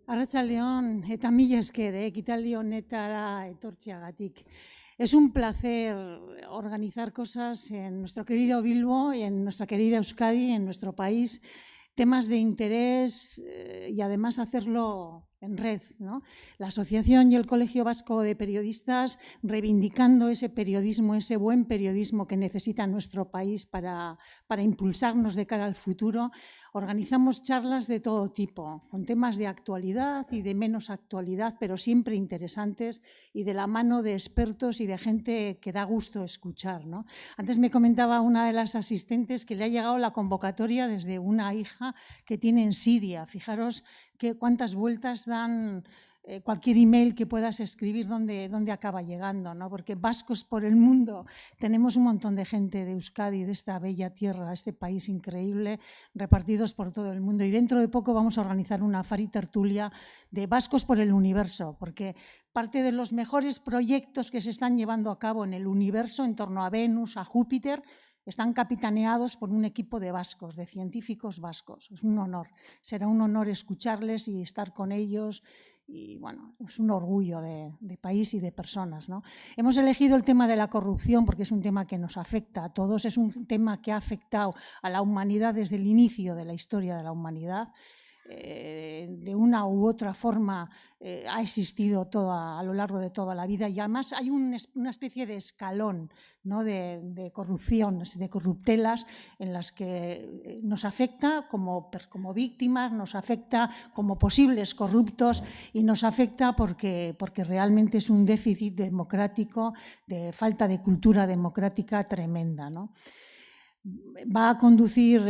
Arratsaldeon eta mila esker, ekitaldi honetara etortzeagatik. Es un placer organizar cosas en nuestro querido Bilbo y en nuestra querida Euskadi, en nuestro país, temas de interés y además hacerlo en red, ¿no? La Asociación y el Colegio Vasco de Periodistas reivindicando ese periodismo, ese buen periodismo que necesita nuestro país para impulsarnos de cara al futuro. Organizamos charlas de todo tipo, con temas de actualidad y de menos actualidad, pero siempre interesantes y de la mano de expertos y de gente que da gusto escuchar, ¿no? Antes me comentaba una de las asistentes que le ha llegado la convocatoria desde una hija que tiene en Siria. Fijaros cuántas vueltas dan cualquier email que puedas escribir donde acaba llegando, ¿no? Porque vascos por el mundo tenemos un montón de gente de Euskadi, de esta bella tierra, este país increíble, repartidos por todo el mundo. Y dentro de poco vamos a organizar una Fari Tertulia de vascos por el universo, porque parte de los mejores proyectos que se están llevando a cabo en el universo en torno a Venus, a Júpiter, están capitaneados por un equipo de vascos, de científicos vascos. Es un honor, será un honor escucharles y estar con ellos. Y bueno, es un orgullo de país y de personas, ¿no? Hemos elegido el tema de la corrupción porque es un tema que nos afecta a todos, es un tema que ha afectado a la humanidad desde el inicio de la historia de la humanidad. De una u otra forma ha existido a lo largo de toda la vida y además hay una especie de escalón, ¿no? de corrupción, de corruptelas en las que nos afecta como víctimas, nos afecta como posibles corruptos y nos afecta porque realmente es un déficit democrático, de falta de cultura democrática tremenda, ¿no? Va a conducir,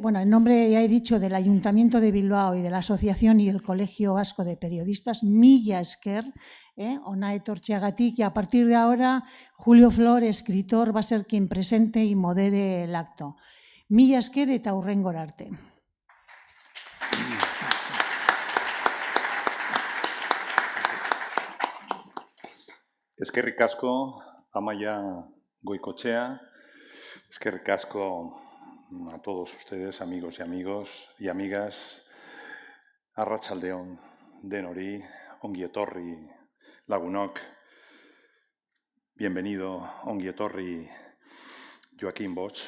bueno, en nombre, ya he dicho, del Ayuntamiento de Bilbao y de la Asociación y el Colegio Vasco de Periodistas, mila esker, hona etortzeagatik, y a partir de ahora Julio Flor, escritor, va a ser quien presente y modere el acto. Mila esker eta hurrengora arte. Eskerrik asko, Amaia Goikoetxea. Eskerrik asko a todos ustedes, amigos y amigas. Arratsaldeon denori, ongi etorri lagunok. Bienvenido, ongi etorri Joaquín Bosch.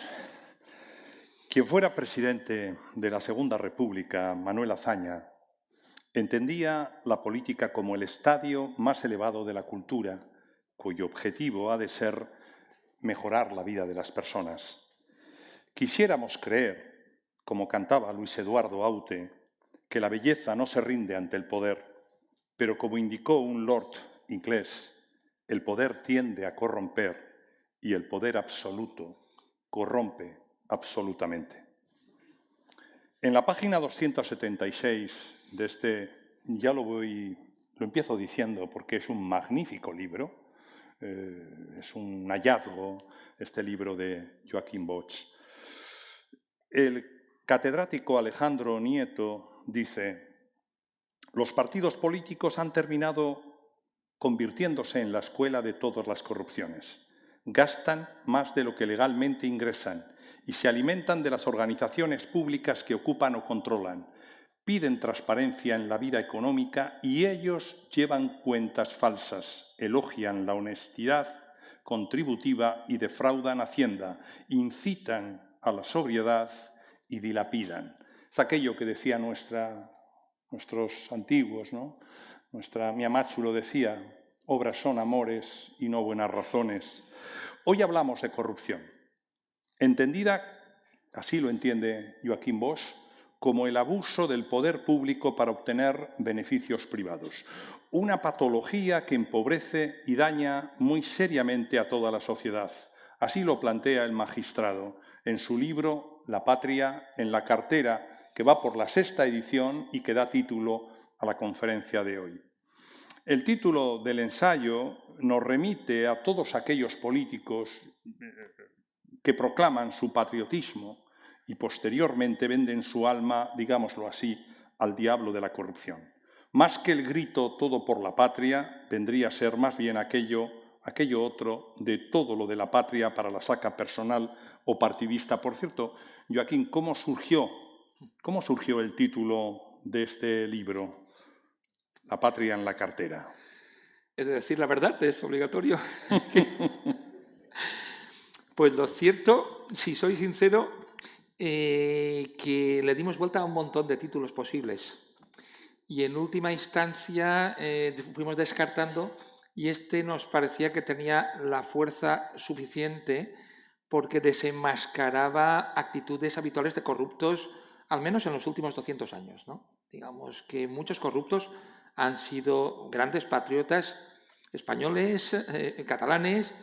Quien fuera presidente de la Segunda República, Manuel Azaña, entendía la política como el estadio más elevado de la cultura, cuyo objetivo ha de ser mejorar la vida de las personas. Quisiéramos creer, como cantaba Luis Eduardo Aute, que la belleza no se rinde ante el poder, pero como indicó un lord inglés, el poder tiende a corromper y el poder absoluto corrompe absolutamente. En la página 276 de este, ya lo empiezo diciendo porque es un magnífico libro, es un hallazgo este libro de Joaquín Bosch. El catedrático Alejandro Nieto dice: los partidos políticos han terminado convirtiéndose en la escuela de todas las corrupciones. Gastan más de lo que legalmente ingresan y se alimentan de las organizaciones públicas que ocupan o controlan. Piden transparencia en la vida económica y ellos llevan cuentas falsas, elogian la honestidad contributiva y defraudan Hacienda, incitan a la sobriedad y dilapidan. Es aquello que decía nuestros antiguos, ¿no? Mi Amatsu lo decía: obras son amores y no buenas razones. Hoy hablamos de corrupción, entendida, así lo entiende Joaquín Bosch, como el abuso del poder público para obtener beneficios privados. Una patología que empobrece y daña muy seriamente a toda la sociedad. Así lo plantea el magistrado en su libro La patria en la cartera, que va por la 6ª edición y que da título a la conferencia de hoy. El título del ensayo nos remite a todos aquellos políticos que proclaman su patriotismo y posteriormente venden su alma, digámoslo así, al diablo de la corrupción. Más que el grito todo por la patria, vendría a ser más bien aquello otro de todo lo de la patria para la saca personal o partidista. Por cierto, Joaquín, ¿cómo surgió el título de este libro? La patria en la cartera. ¿He de decir la verdad? ¿Es obligatorio? Pues lo cierto, si soy sincero, que le dimos vuelta a un montón de títulos posibles. Y en última instancia fuimos descartando y este nos parecía que tenía la fuerza suficiente porque desenmascaraba actitudes habituales de corruptos, al menos en los últimos 200 años, ¿no? Digamos que muchos corruptos han sido grandes patriotas españoles, catalanes.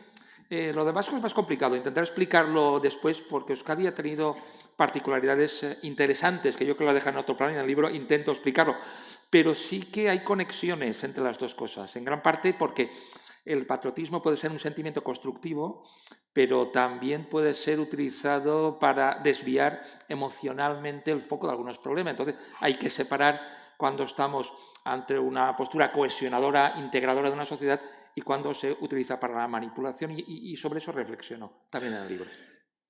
Lo de vasco es más complicado, intentaré explicarlo después porque Euskadi ha tenido particularidades interesantes que yo creo que la dejan en otro plano y en el libro intento explicarlo, pero sí que hay conexiones entre las dos cosas, en gran parte porque el patriotismo puede ser un sentimiento constructivo, pero también puede ser utilizado para desviar emocionalmente el foco de algunos problemas. Entonces hay que separar cuando estamos ante una postura cohesionadora, integradora de una sociedad y cuando se utiliza para la manipulación y sobre eso reflexiono también en el libro.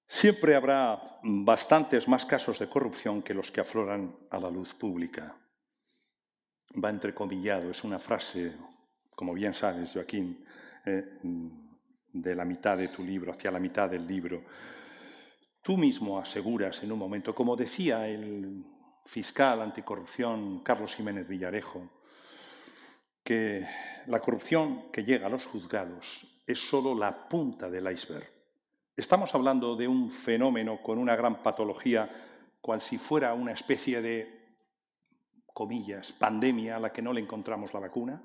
Siempre habrá bastantes más casos de corrupción que los que afloran a la luz pública. Va entrecomillado, es una frase, como bien sabes, Joaquín, de la mitad de tu libro, hacia la mitad del libro. Tú mismo aseguras en un momento, como decía el fiscal anticorrupción Carlos Jiménez Villarejo, que la corrupción que llega a los juzgados es solo la punta del iceberg. Estamos hablando de un fenómeno con una gran patología, cual si fuera una especie de, comillas, pandemia a la que no le encontramos la vacuna.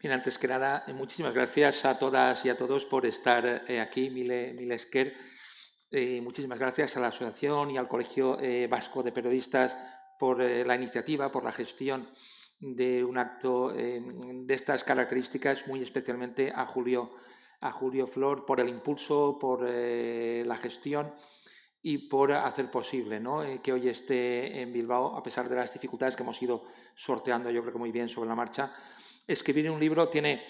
Bien, antes que nada, muchísimas gracias a todas y a todos por estar aquí, Mile Esker. Muchísimas gracias a la Asociación y al Colegio Vasco de Periodistas por la iniciativa, por la gestión de un acto de estas características, muy especialmente a Julio Flor por el impulso, por la gestión y por hacer posible, ¿no? Que hoy esté en Bilbao, a pesar de las dificultades que hemos ido sorteando, yo creo que muy bien sobre la marcha. Escribir un libro tiene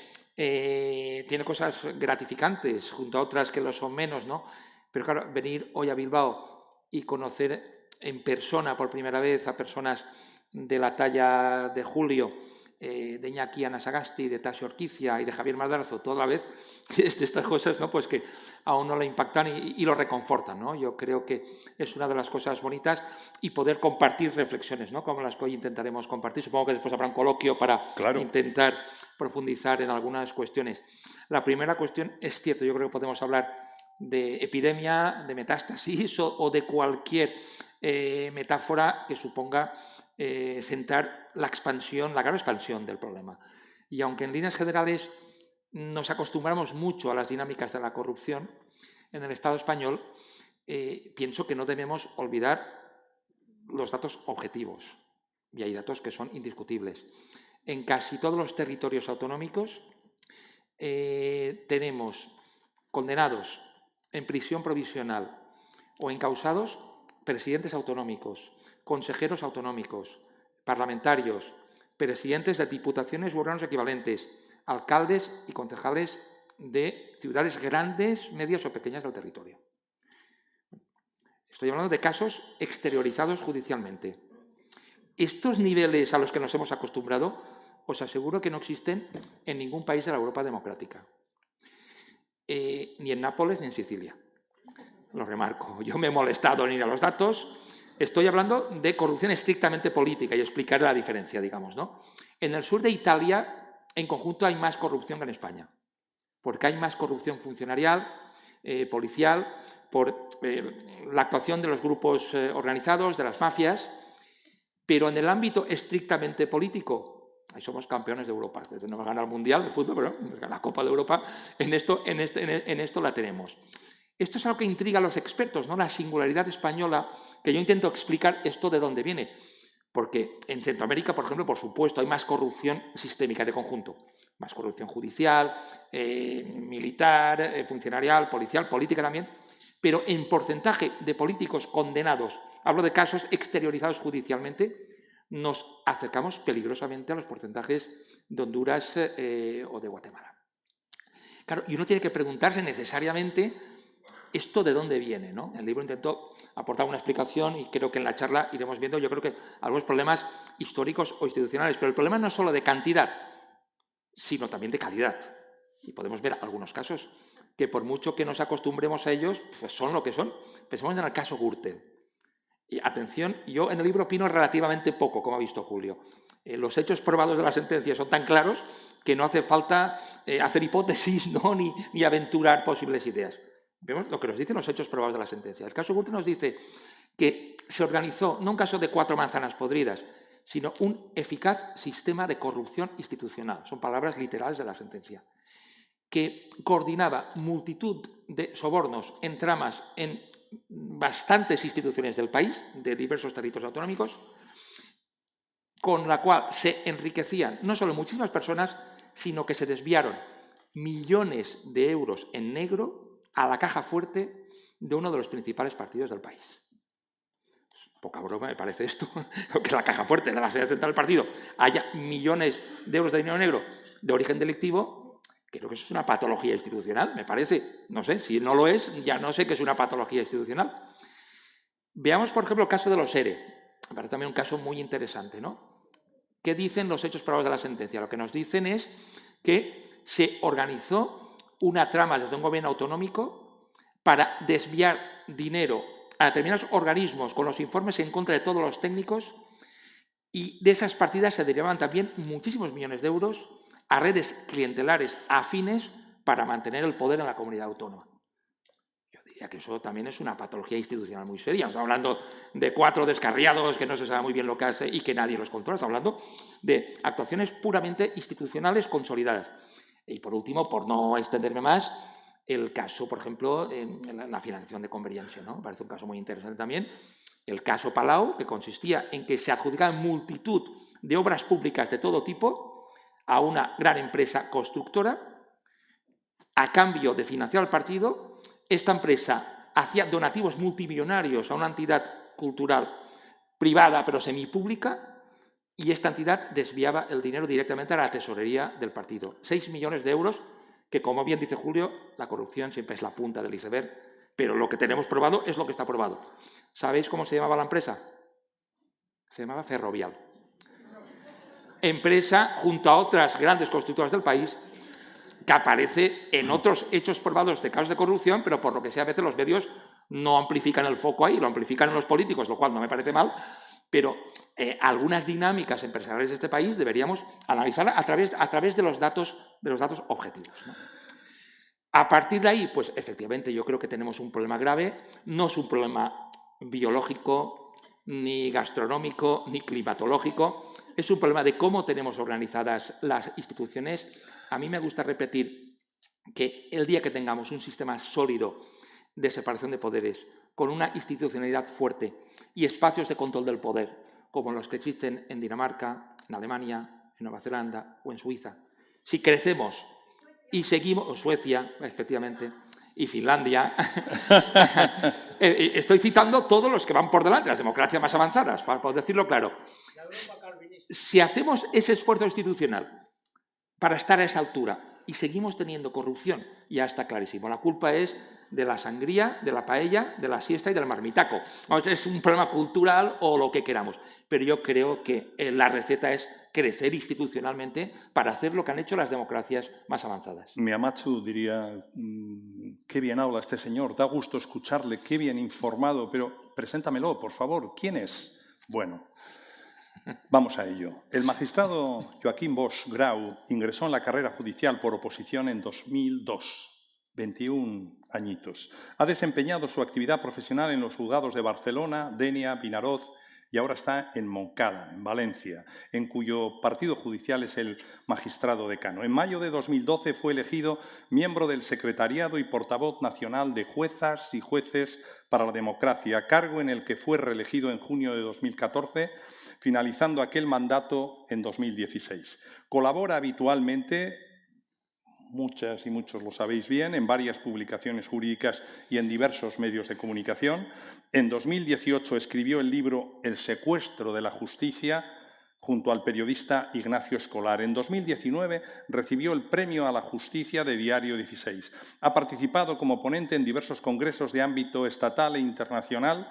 cosas gratificantes, junto a otras que lo son menos, ¿no? Pero claro, venir hoy a Bilbao y conocer en persona por primera vez a personas de la talla de Julio, de Iñaki Anasagasti, de Tasio Orquicia y de Javier Madrazo, toda la vez, es de estas cosas, ¿no? Pues que a uno le impactan y lo reconfortan, ¿no? Yo creo que es una de las cosas bonitas y poder compartir reflexiones, ¿no? Como las que hoy intentaremos compartir. Supongo que después habrá un coloquio para intentar profundizar en algunas cuestiones. La primera cuestión es cierto, yo creo que podemos hablar de epidemia, de metástasis o de cualquier metáfora que suponga centrar la grave expansión del problema. Y aunque en líneas generales nos acostumbramos mucho a las dinámicas de la corrupción, en el Estado español pienso que no debemos olvidar los datos objetivos, y hay datos que son indiscutibles. En casi todos los territorios autonómicos tenemos condenados en prisión provisional o encausados presidentes autonómicos, consejeros autonómicos, parlamentarios, presidentes de diputaciones u órganos equivalentes, alcaldes y concejales de ciudades grandes, medias o pequeñas del territorio. Estoy hablando de casos exteriorizados judicialmente. Estos niveles a los que nos hemos acostumbrado, os aseguro que no existen en ningún país de la Europa democrática. Ni en Nápoles ni en Sicilia. Lo remarco. Yo me he molestado en ir a los datos. Estoy hablando de corrupción estrictamente política y explicaré la diferencia, digamos, ¿no? En el sur de Italia, en conjunto, hay más corrupción que en España, porque hay más corrupción funcionarial, policial, por la actuación de los grupos organizados, de las mafias, pero en el ámbito estrictamente político, ahí somos campeones de Europa. Desde no ganar el Mundial de fútbol, pero la Copa de Europa, en esto la tenemos. Esto es algo que intriga a los expertos, ¿no? La singularidad española, que yo intento explicar esto de dónde viene. Porque en Centroamérica, por ejemplo, por supuesto, hay más corrupción sistémica de conjunto. Más corrupción judicial, militar, funcionarial, policial, política también. Pero en porcentaje de políticos condenados, hablo de casos exteriorizados judicialmente, nos acercamos peligrosamente a los porcentajes de Honduras o de Guatemala. Claro, y uno tiene que preguntarse necesariamente ¿esto de dónde viene? ¿No? El libro intentó aportar una explicación y creo que en la charla iremos viendo, yo creo que algunos problemas históricos o institucionales. Pero el problema no es solo de cantidad, sino también de calidad. Y podemos ver algunos casos que por mucho que nos acostumbremos a ellos, pues son lo que son. Pensemos en el caso Gürtel. Y atención, yo en el libro opino relativamente poco, como ha visto Julio. Los hechos probados de la sentencia son tan claros que no hace falta hacer hipótesis, ¿no? ni aventurar posibles ideas. Vemos lo que nos dicen los hechos probados de la sentencia. El caso Gürtel nos dice que se organizó, no un caso de 4 manzanas podridas, sino un eficaz sistema de corrupción institucional. Son palabras literales de la sentencia. Que coordinaba multitud de sobornos en tramas en bastantes instituciones del país, de diversos territorios autonómicos, con la cual se enriquecían no solo muchísimas personas, sino que se desviaron millones de euros en negro a la caja fuerte de uno de los principales partidos del país. Poca broma me parece esto, que la caja fuerte de la sede central del partido haya millones de euros de dinero negro de origen delictivo. Creo que eso es una patología institucional, me parece. No sé, si no lo es, ya no sé qué es una patología institucional. Veamos, por ejemplo, el caso de los ERE. Me parece también un caso muy interesante, ¿no? ¿Qué dicen los hechos probados de la sentencia? Lo que nos dicen es que se organizó una trama desde un gobierno autonómico para desviar dinero a determinados organismos con los informes en contra de todos los técnicos, y de esas partidas se derivaban también muchísimos millones de euros a redes clientelares afines para mantener el poder en la comunidad autónoma. Yo diría que eso también es una patología institucional muy seria. Estamos hablando de 4 descarriados que no se sabe muy bien lo que hace y que nadie los controla. Estamos hablando de actuaciones puramente institucionales consolidadas. Y por último, por no extenderme más, el caso, por ejemplo, en la financiación de Convergencia, ¿no? Me parece un caso muy interesante también. El caso Palau, que consistía en que se adjudicaban multitud de obras públicas de todo tipo a una gran empresa constructora a cambio de financiar al partido. Esta empresa hacía donativos multimillonarios a una entidad cultural privada pero semipública, y esta entidad desviaba el dinero directamente a la tesorería del partido. 6 millones de euros, que, como bien dice Julio, la corrupción siempre es la punta del iceberg, pero lo que tenemos probado es lo que está probado. ¿Sabéis cómo se llamaba la empresa? Se llamaba Ferrovial. Empresa, junto a otras grandes constructoras del país, que aparece en otros hechos probados de casos de corrupción, pero por lo que sea, a veces los medios no amplifican el foco ahí, lo amplifican en los políticos, lo cual no me parece mal, pero algunas dinámicas empresariales de este país deberíamos analizar a través de los datos objetivos, ¿no? A partir de ahí, pues efectivamente yo creo que tenemos un problema grave. No es un problema biológico, ni gastronómico, ni climatológico. Es un problema de cómo tenemos organizadas las instituciones. A mí me gusta repetir que el día que tengamos un sistema sólido de separación de poderes, con una institucionalidad fuerte y espacios de control del poder, como los que existen en Dinamarca, en Alemania, en Nueva Zelanda o en Suiza, si crecemos y seguimos, o Suecia, efectivamente, y Finlandia, estoy citando todos los que van por delante, las democracias más avanzadas, para decirlo claro. Si hacemos ese esfuerzo institucional para estar a esa altura y seguimos teniendo corrupción, ya está clarísimo. La culpa es de la sangría, de la paella, de la siesta y del marmitaco. Es un problema cultural o lo que queramos. Pero yo creo que la receta es crecer institucionalmente para hacer lo que han hecho las democracias más avanzadas. Miyamatsu diría, qué bien habla este señor, da gusto escucharle, qué bien informado, pero preséntamelo, por favor. ¿Quién es? Bueno, vamos a ello. El magistrado Joaquín Bosch Grau ingresó en la carrera judicial por oposición en 2002, 21 añitos. Ha desempeñado su actividad profesional en los juzgados de Barcelona, Dénia, Vinaroz y ahora está en Montcada, en Valencia, en cuyo partido judicial es el magistrado decano. En mayo de 2012 fue elegido miembro del Secretariado y portavoz nacional de Juezas y Jueces para la Democracia, cargo en el que fue reelegido en junio de 2014, finalizando aquel mandato en 2016. Colabora habitualmente, muchas y muchos lo sabéis bien, en varias publicaciones jurídicas y en diversos medios de comunicación. En 2018 escribió el libro El secuestro de la justicia junto al periodista Ignacio Escolar. En 2019 recibió el Premio a la Justicia de Diario 16. Ha participado como ponente en diversos congresos de ámbito estatal e internacional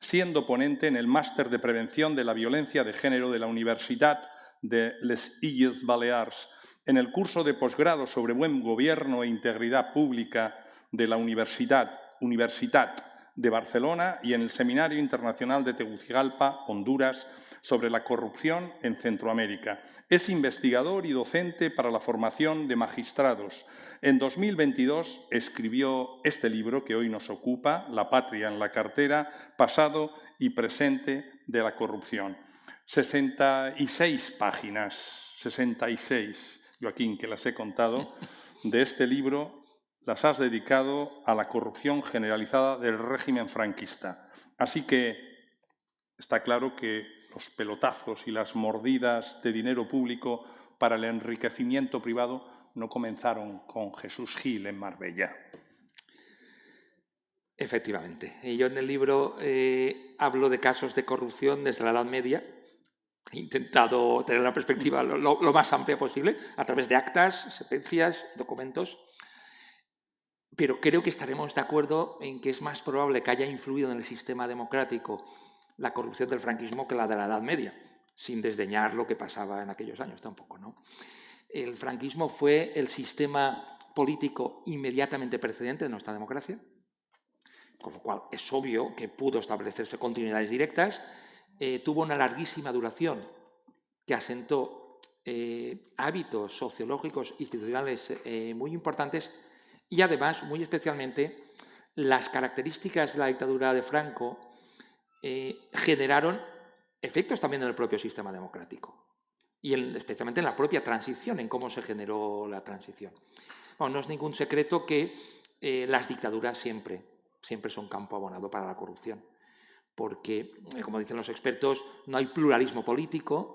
siendo ponente en el Máster de Prevención de la Violencia de Género de la Universitat de les Illes Balears, en el curso de posgrado sobre Buen Gobierno e Integridad Pública de la Universitat de Barcelona y en el Seminario Internacional de Tegucigalpa, Honduras, sobre la corrupción en Centroamérica. Es investigador y docente para la formación de magistrados. En 2022 escribió este libro que hoy nos ocupa, La patria en la cartera, pasado y presente de la corrupción. 66 páginas, 66, Joaquín, que las he contado, de este libro las has dedicado a la corrupción generalizada del régimen franquista. Así que está claro que los pelotazos y las mordidas de dinero público para el enriquecimiento privado no comenzaron con Jesús Gil en Marbella. Efectivamente. Y yo en el libro hablo de casos de corrupción desde la Edad Media. He intentado tener una perspectiva lo más amplia posible a través de actas, sentencias, documentos. Pero creo que estaremos de acuerdo en que es más probable que haya influido en el sistema democrático la corrupción del franquismo que la de la Edad Media, sin desdeñar lo que pasaba en aquellos años tampoco, ¿no? El franquismo fue el sistema político inmediatamente precedente de nuestra democracia, con lo cual es obvio que pudo establecerse continuidades directas, tuvo una larguísima duración que asentó hábitos sociológicos institucionales muy importantes y además, muy especialmente, las características de la dictadura de Franco generaron efectos también en el propio sistema democrático y especialmente en la propia transición, en cómo se generó la transición. Bueno, no es ningún secreto que las dictaduras siempre son campo abonado para la corrupción, porque, como dicen los expertos, no hay pluralismo político,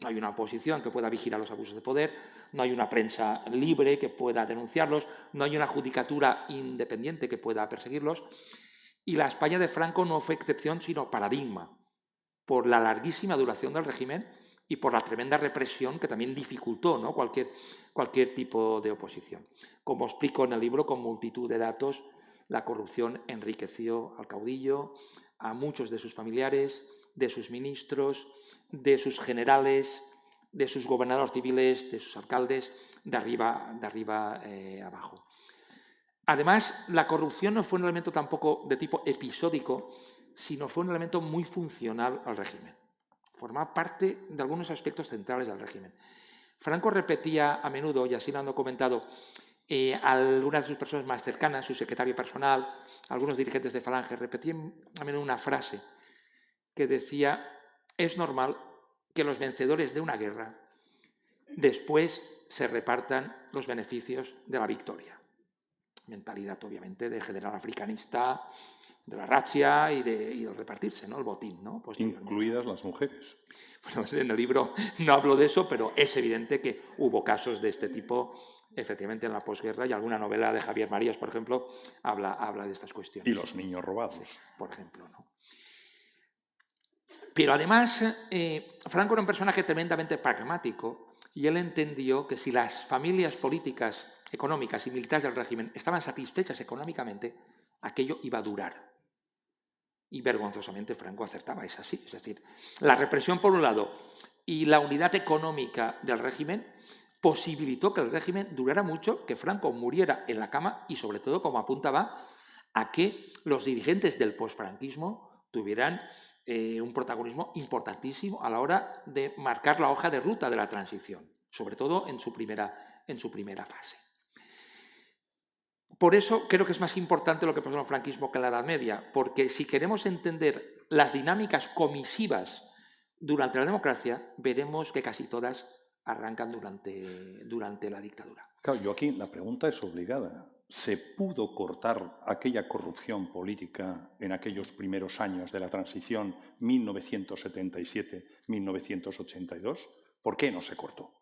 no hay una oposición que pueda vigilar los abusos de poder, no hay una prensa libre que pueda denunciarlos, no hay una judicatura independiente que pueda perseguirlos. Y la España de Franco no fue excepción, sino paradigma, por la larguísima duración del régimen y por la tremenda represión que también dificultó, ¿no?, cualquier tipo de oposición. Como explico en el libro con multitud de datos, la corrupción enriqueció al caudillo, a muchos de sus familiares, de sus ministros, de sus generales, de sus gobernadores civiles, de sus alcaldes, de arriba abajo. Además, la corrupción no fue un elemento tampoco de tipo episódico, sino fue un elemento muy funcional al régimen. Formaba parte de algunos aspectos centrales del régimen. Franco repetía a menudo, y así lo han documentado, algunas de sus personas más cercanas, su secretario personal, algunos dirigentes de Falange, repetían a menudo una frase que decía: es normal que los vencedores de una guerra después se repartan los beneficios de la victoria. Mentalidad, obviamente, de general africanista, de la razzia y de repartirse, ¿no?, el botín, ¿no? Incluidas las mujeres. Bueno, en el libro no hablo de eso, pero es evidente que hubo casos de este tipo, efectivamente, en la posguerra, y alguna novela de Javier Marías, por ejemplo, habla de estas cuestiones. Y los niños robados. Por ejemplo, ¿no? Pero además, Franco era un personaje tremendamente pragmático y él entendió que si las familias políticas, económicas y militares del régimen estaban satisfechas económicamente, aquello iba a durar. Y vergonzosamente Franco acertaba, es así. Es decir, la represión por un lado y la unidad económica del régimen posibilitó que el régimen durara mucho, que Franco muriera en la cama y, sobre todo, como apuntaba, a que los dirigentes del posfranquismo tuvieran un protagonismo importantísimo a la hora de marcar la hoja de ruta de la transición, sobre todo en su primera fase. Por eso creo que es más importante lo que pasó en el franquismo que en la Edad Media, porque si queremos entender las dinámicas comisivas durante la democracia, veremos que casi todas arrancan durante la dictadura. Claro, Joaquín, la pregunta es obligada. ¿Se pudo cortar aquella corrupción política en aquellos primeros años de la transición 1977-1982? ¿Por qué no se cortó?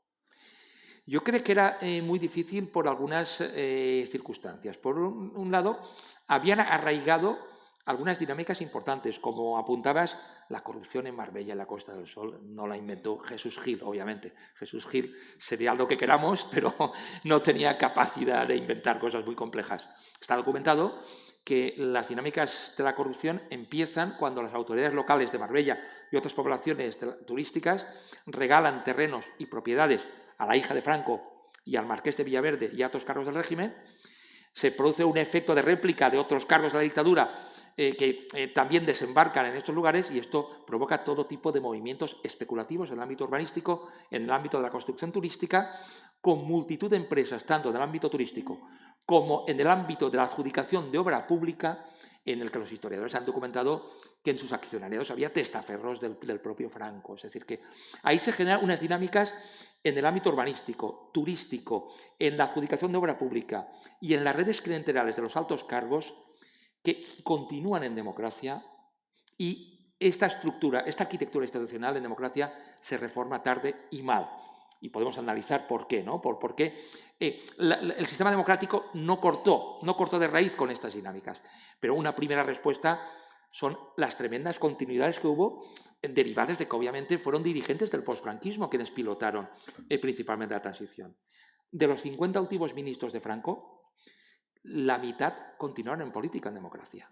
Yo creo que era muy difícil por algunas circunstancias. Por un lado, habían arraigado algunas dinámicas importantes, como apuntabas, la corrupción en Marbella, en la Costa del Sol, no la inventó Jesús Gil, obviamente. Jesús Gil sería lo que queramos, pero no tenía capacidad de inventar cosas muy complejas. Está documentado que las dinámicas de la corrupción empiezan cuando las autoridades locales de Marbella y otras poblaciones turísticas regalan terrenos y propiedades a la hija de Franco y al marqués de Villaverde y a otros cargos del régimen. Se produce un efecto de réplica de otros cargos de la dictadura que también desembarcan en estos lugares, y esto provoca todo tipo de movimientos especulativos en el ámbito urbanístico, en el ámbito de la construcción turística, con multitud de empresas, tanto en el ámbito turístico como en el ámbito de la adjudicación de obra pública, en el que los historiadores han documentado que en sus accionariados había testaferros del propio Franco. Es decir, que ahí se generan unas dinámicas en el ámbito urbanístico, turístico, en la adjudicación de obra pública y en las redes clientelales de los altos cargos que continúan en democracia, y esta estructura, esta arquitectura institucional en democracia se reforma tarde y mal. Y podemos analizar por qué, ¿no? Por qué el sistema democrático no cortó de raíz con estas dinámicas. Pero una primera respuesta son las tremendas continuidades que hubo derivadas de que obviamente fueron dirigentes del posfranquismo quienes pilotaron principalmente la transición. De los 50 últimos ministros de Franco, la mitad continuaron en política en democracia.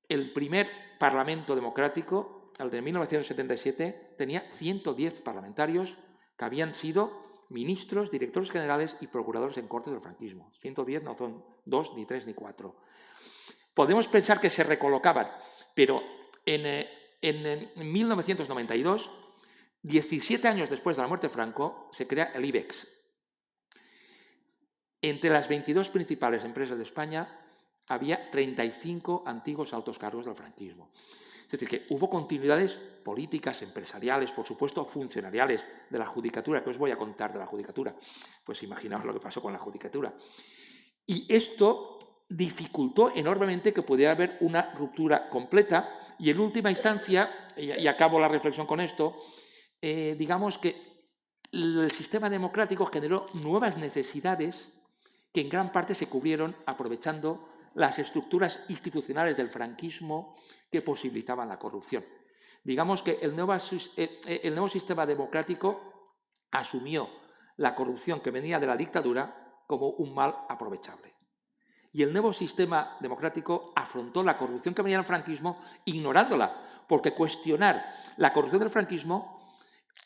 El primer parlamento democrático, el de 1977, tenía 110 parlamentarios que habían sido ministros, directores generales y procuradores en cortes del franquismo. 110 no son 2, ni 3, ni 4. Podemos pensar que se recolocaban, pero en 1992, 17 años después de la muerte de Franco, se crea el IBEX. Entre las 22 principales empresas de España había 35 antiguos altos cargos del franquismo. Es decir, que hubo continuidades políticas, empresariales, por supuesto, funcionariales de la judicatura, que os voy a contar de la judicatura. Pues imaginaos lo que pasó con la judicatura. Y esto dificultó enormemente que pudiera haber una ruptura completa, y en última instancia, y acabo la reflexión con esto, digamos que el sistema democrático generó nuevas necesidades que en gran parte se cubrieron aprovechando las estructuras institucionales del franquismo que posibilitaban la corrupción. Digamos que el nuevo sistema democrático asumió la corrupción que venía de la dictadura como un mal aprovechable. Y el nuevo sistema democrático afrontó la corrupción que venía del franquismo ignorándola, porque cuestionar la corrupción del franquismo,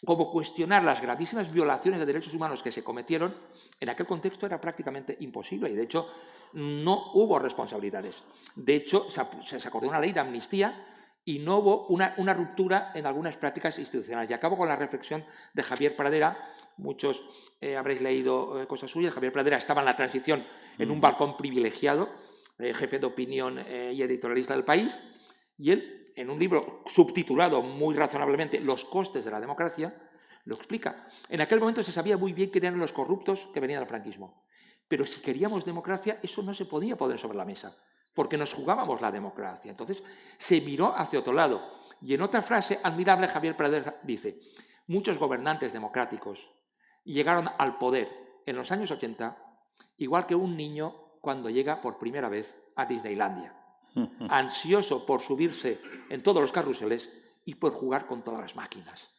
como cuestionar las gravísimas violaciones de derechos humanos que se cometieron, en aquel contexto era prácticamente imposible, y de hecho no hubo responsabilidades. De hecho, se acordó una ley de amnistía y no hubo una ruptura en algunas prácticas institucionales. Y acabo con la reflexión de Javier Pradera. Muchos habréis leído cosas suyas. Javier Pradera estaba en la transición en un balcón privilegiado, jefe de opinión y editorialista del País, y él, en un libro subtitulado muy razonablemente Los costes de la democracia, lo explica. En aquel momento se sabía muy bien quién eran los corruptos que venían del franquismo. Pero si queríamos democracia, eso no se podía poner sobre la mesa, porque nos jugábamos la democracia. Entonces se miró hacia otro lado. Y en otra frase admirable, Javier Pradera dice: muchos gobernantes democráticos llegaron al poder en los años 80 igual que un niño cuando llega por primera vez a Disneylandia, ansioso por subirse en todos los carruseles y por jugar con todas las máquinas.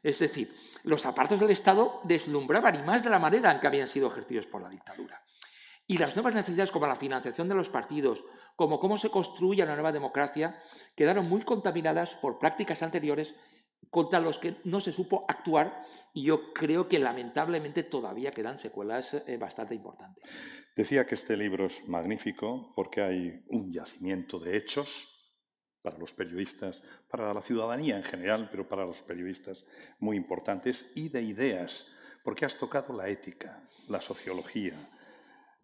Es decir, los aparatos del Estado deslumbraban, y más de la manera en que habían sido ejercidos por la dictadura. Y las nuevas necesidades, como la financiación de los partidos, como cómo se construye una nueva democracia, quedaron muy contaminadas por prácticas anteriores contra los que no se supo actuar, y yo creo que lamentablemente todavía quedan secuelas bastante importantes. Decía que este libro es magnífico porque hay un yacimiento de hechos para los periodistas, para la ciudadanía en general, pero para los periodistas muy importantes, y de ideas, porque has tocado la ética, la sociología,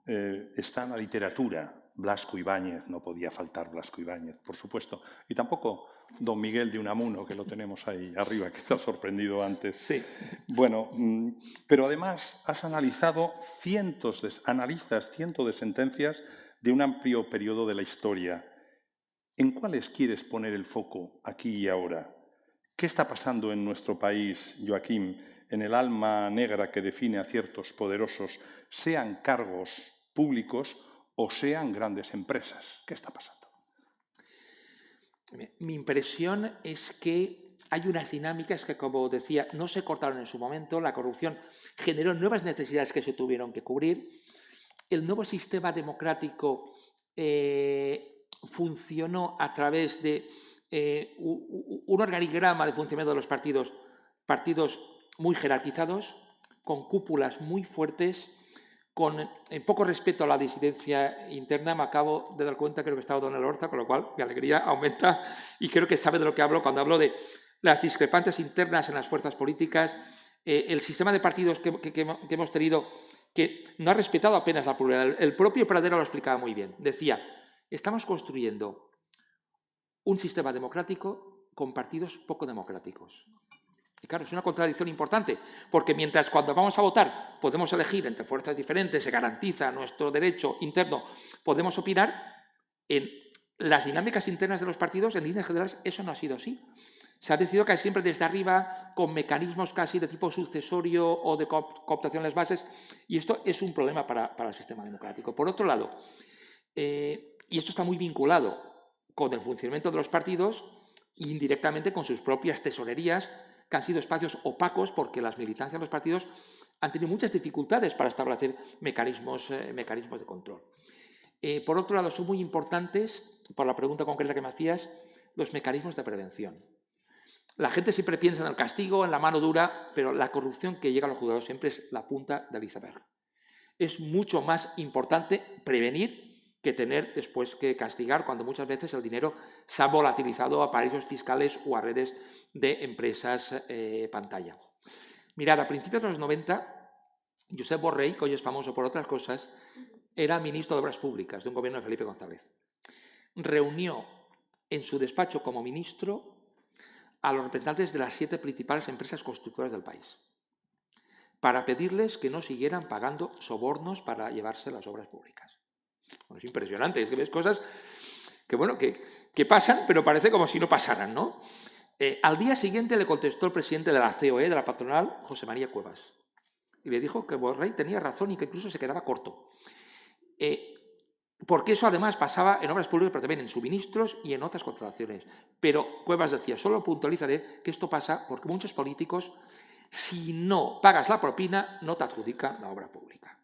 está en la literatura. Blasco Ibáñez, no podía faltar Blasco Ibáñez, por supuesto, y tampoco don Miguel de Unamuno, que lo tenemos ahí arriba, que te ha sorprendido antes. Sí. Bueno, pero además has analizado analizas cientos de sentencias de un amplio periodo de la historia. ¿En cuáles quieres poner el foco aquí y ahora? ¿Qué está pasando en nuestro país, Joaquín, en el alma negra que define a ciertos poderosos, sean cargos públicos o sean grandes empresas? ¿Qué está pasando? Mi impresión es que hay unas dinámicas que, como decía, no se cortaron en su momento. La corrupción generó nuevas necesidades que se tuvieron que cubrir. El nuevo sistema democrático funcionó a través de un organigrama de funcionamiento de los partidos muy jerarquizados, con cúpulas muy fuertes, con poco respeto a la disidencia interna. Me acabo de dar cuenta, creo que estaba don Elorza, con lo cual mi alegría aumenta y creo que sabe de lo que hablo cuando hablo de las discrepancias internas en las fuerzas políticas, el sistema de partidos que hemos tenido, que no ha respetado apenas la pluralidad. El propio Pradera lo explicaba muy bien. Decía, estamos construyendo un sistema democrático con partidos poco democráticos. Y claro, es una contradicción importante, porque mientras cuando vamos a votar podemos elegir entre fuerzas diferentes, se garantiza nuestro derecho interno, podemos opinar, en las dinámicas internas de los partidos, en líneas generales, eso no ha sido así. Se ha decidido casi siempre desde arriba, con mecanismos casi de tipo sucesorio o de cooptación de las bases, y esto es un problema para el sistema democrático. Por otro lado, y esto está muy vinculado con el funcionamiento de los partidos e indirectamente con sus propias tesorerías, que han sido espacios opacos porque las militancias de los partidos han tenido muchas dificultades para establecer mecanismos de control. Por otro lado, son muy importantes, por la pregunta concreta que me hacías, los mecanismos de prevención. La gente siempre piensa en el castigo, en la mano dura, pero la corrupción que llega a los juzgados siempre es la punta del iceberg. Es mucho más importante prevenir que tener después que castigar, cuando muchas veces el dinero se ha volatilizado a paraísos fiscales o a redes de empresas pantalla. Mirad, a principios de los 90, Josep Borrell, que hoy es famoso por otras cosas, era ministro de Obras Públicas de un gobierno de Felipe González. Reunió en su despacho como ministro a los representantes de las 7 principales empresas constructoras del país para pedirles que no siguieran pagando sobornos para llevarse las obras públicas. Bueno, es impresionante, es que ves cosas que, bueno, que pasan, pero parece como si no pasaran, ¿no? Al día siguiente le contestó el presidente de la COE, de la patronal, José María Cuevas, y le dijo que Borrell tenía razón y que incluso se quedaba corto. Porque eso además pasaba en obras públicas, pero también en suministros y en otras contrataciones. Pero Cuevas decía, solo puntualizaré que esto pasa porque muchos políticos, si no pagas la propina, no te adjudican la obra pública.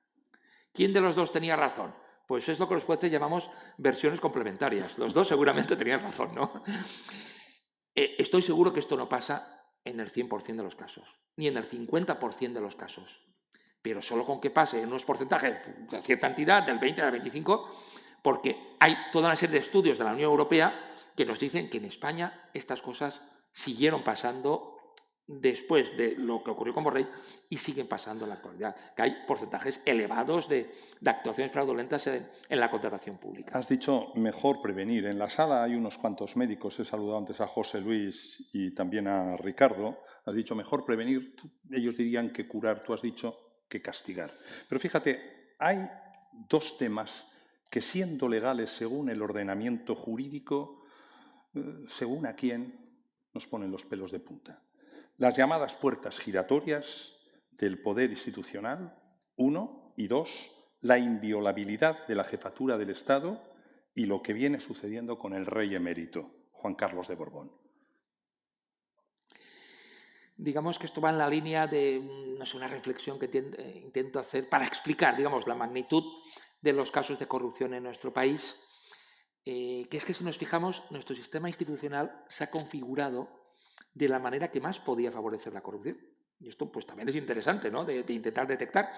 ¿Quién de los dos tenía razón? Pues es lo que los jueces llamamos versiones complementarias. Los dos seguramente tenían razón, ¿no? Estoy seguro que esto no pasa en el 100% de los casos, ni en el 50% de los casos. Pero solo con que pase en unos porcentajes de cierta entidad, del 20 al 25, porque hay toda una serie de estudios de la Unión Europea que nos dicen que en España estas cosas siguieron pasando después de lo que ocurrió con Borrell y siguen pasando en la actualidad, que hay porcentajes elevados de actuaciones fraudulentas en la contratación pública. Has dicho mejor prevenir. En la sala hay unos cuantos médicos, he saludado antes a José Luis y también a Ricardo. Has dicho mejor prevenir, ellos dirían que curar, tú has dicho que castigar. Pero fíjate, hay 2 temas que, siendo legales según el ordenamiento jurídico, según a quién, nos ponen los pelos de punta. Las llamadas puertas giratorias del poder institucional, 1, y 2, la inviolabilidad de la jefatura del Estado y lo que viene sucediendo con el rey emérito, Juan Carlos de Borbón. Digamos que esto va en la línea de, no sé, una reflexión que intento hacer para explicar, digamos, la magnitud de los casos de corrupción en nuestro país, que es que si nos fijamos, nuestro sistema institucional se ha configurado de la manera que más podía favorecer la corrupción. Y esto pues también es interesante, ¿no? De intentar detectar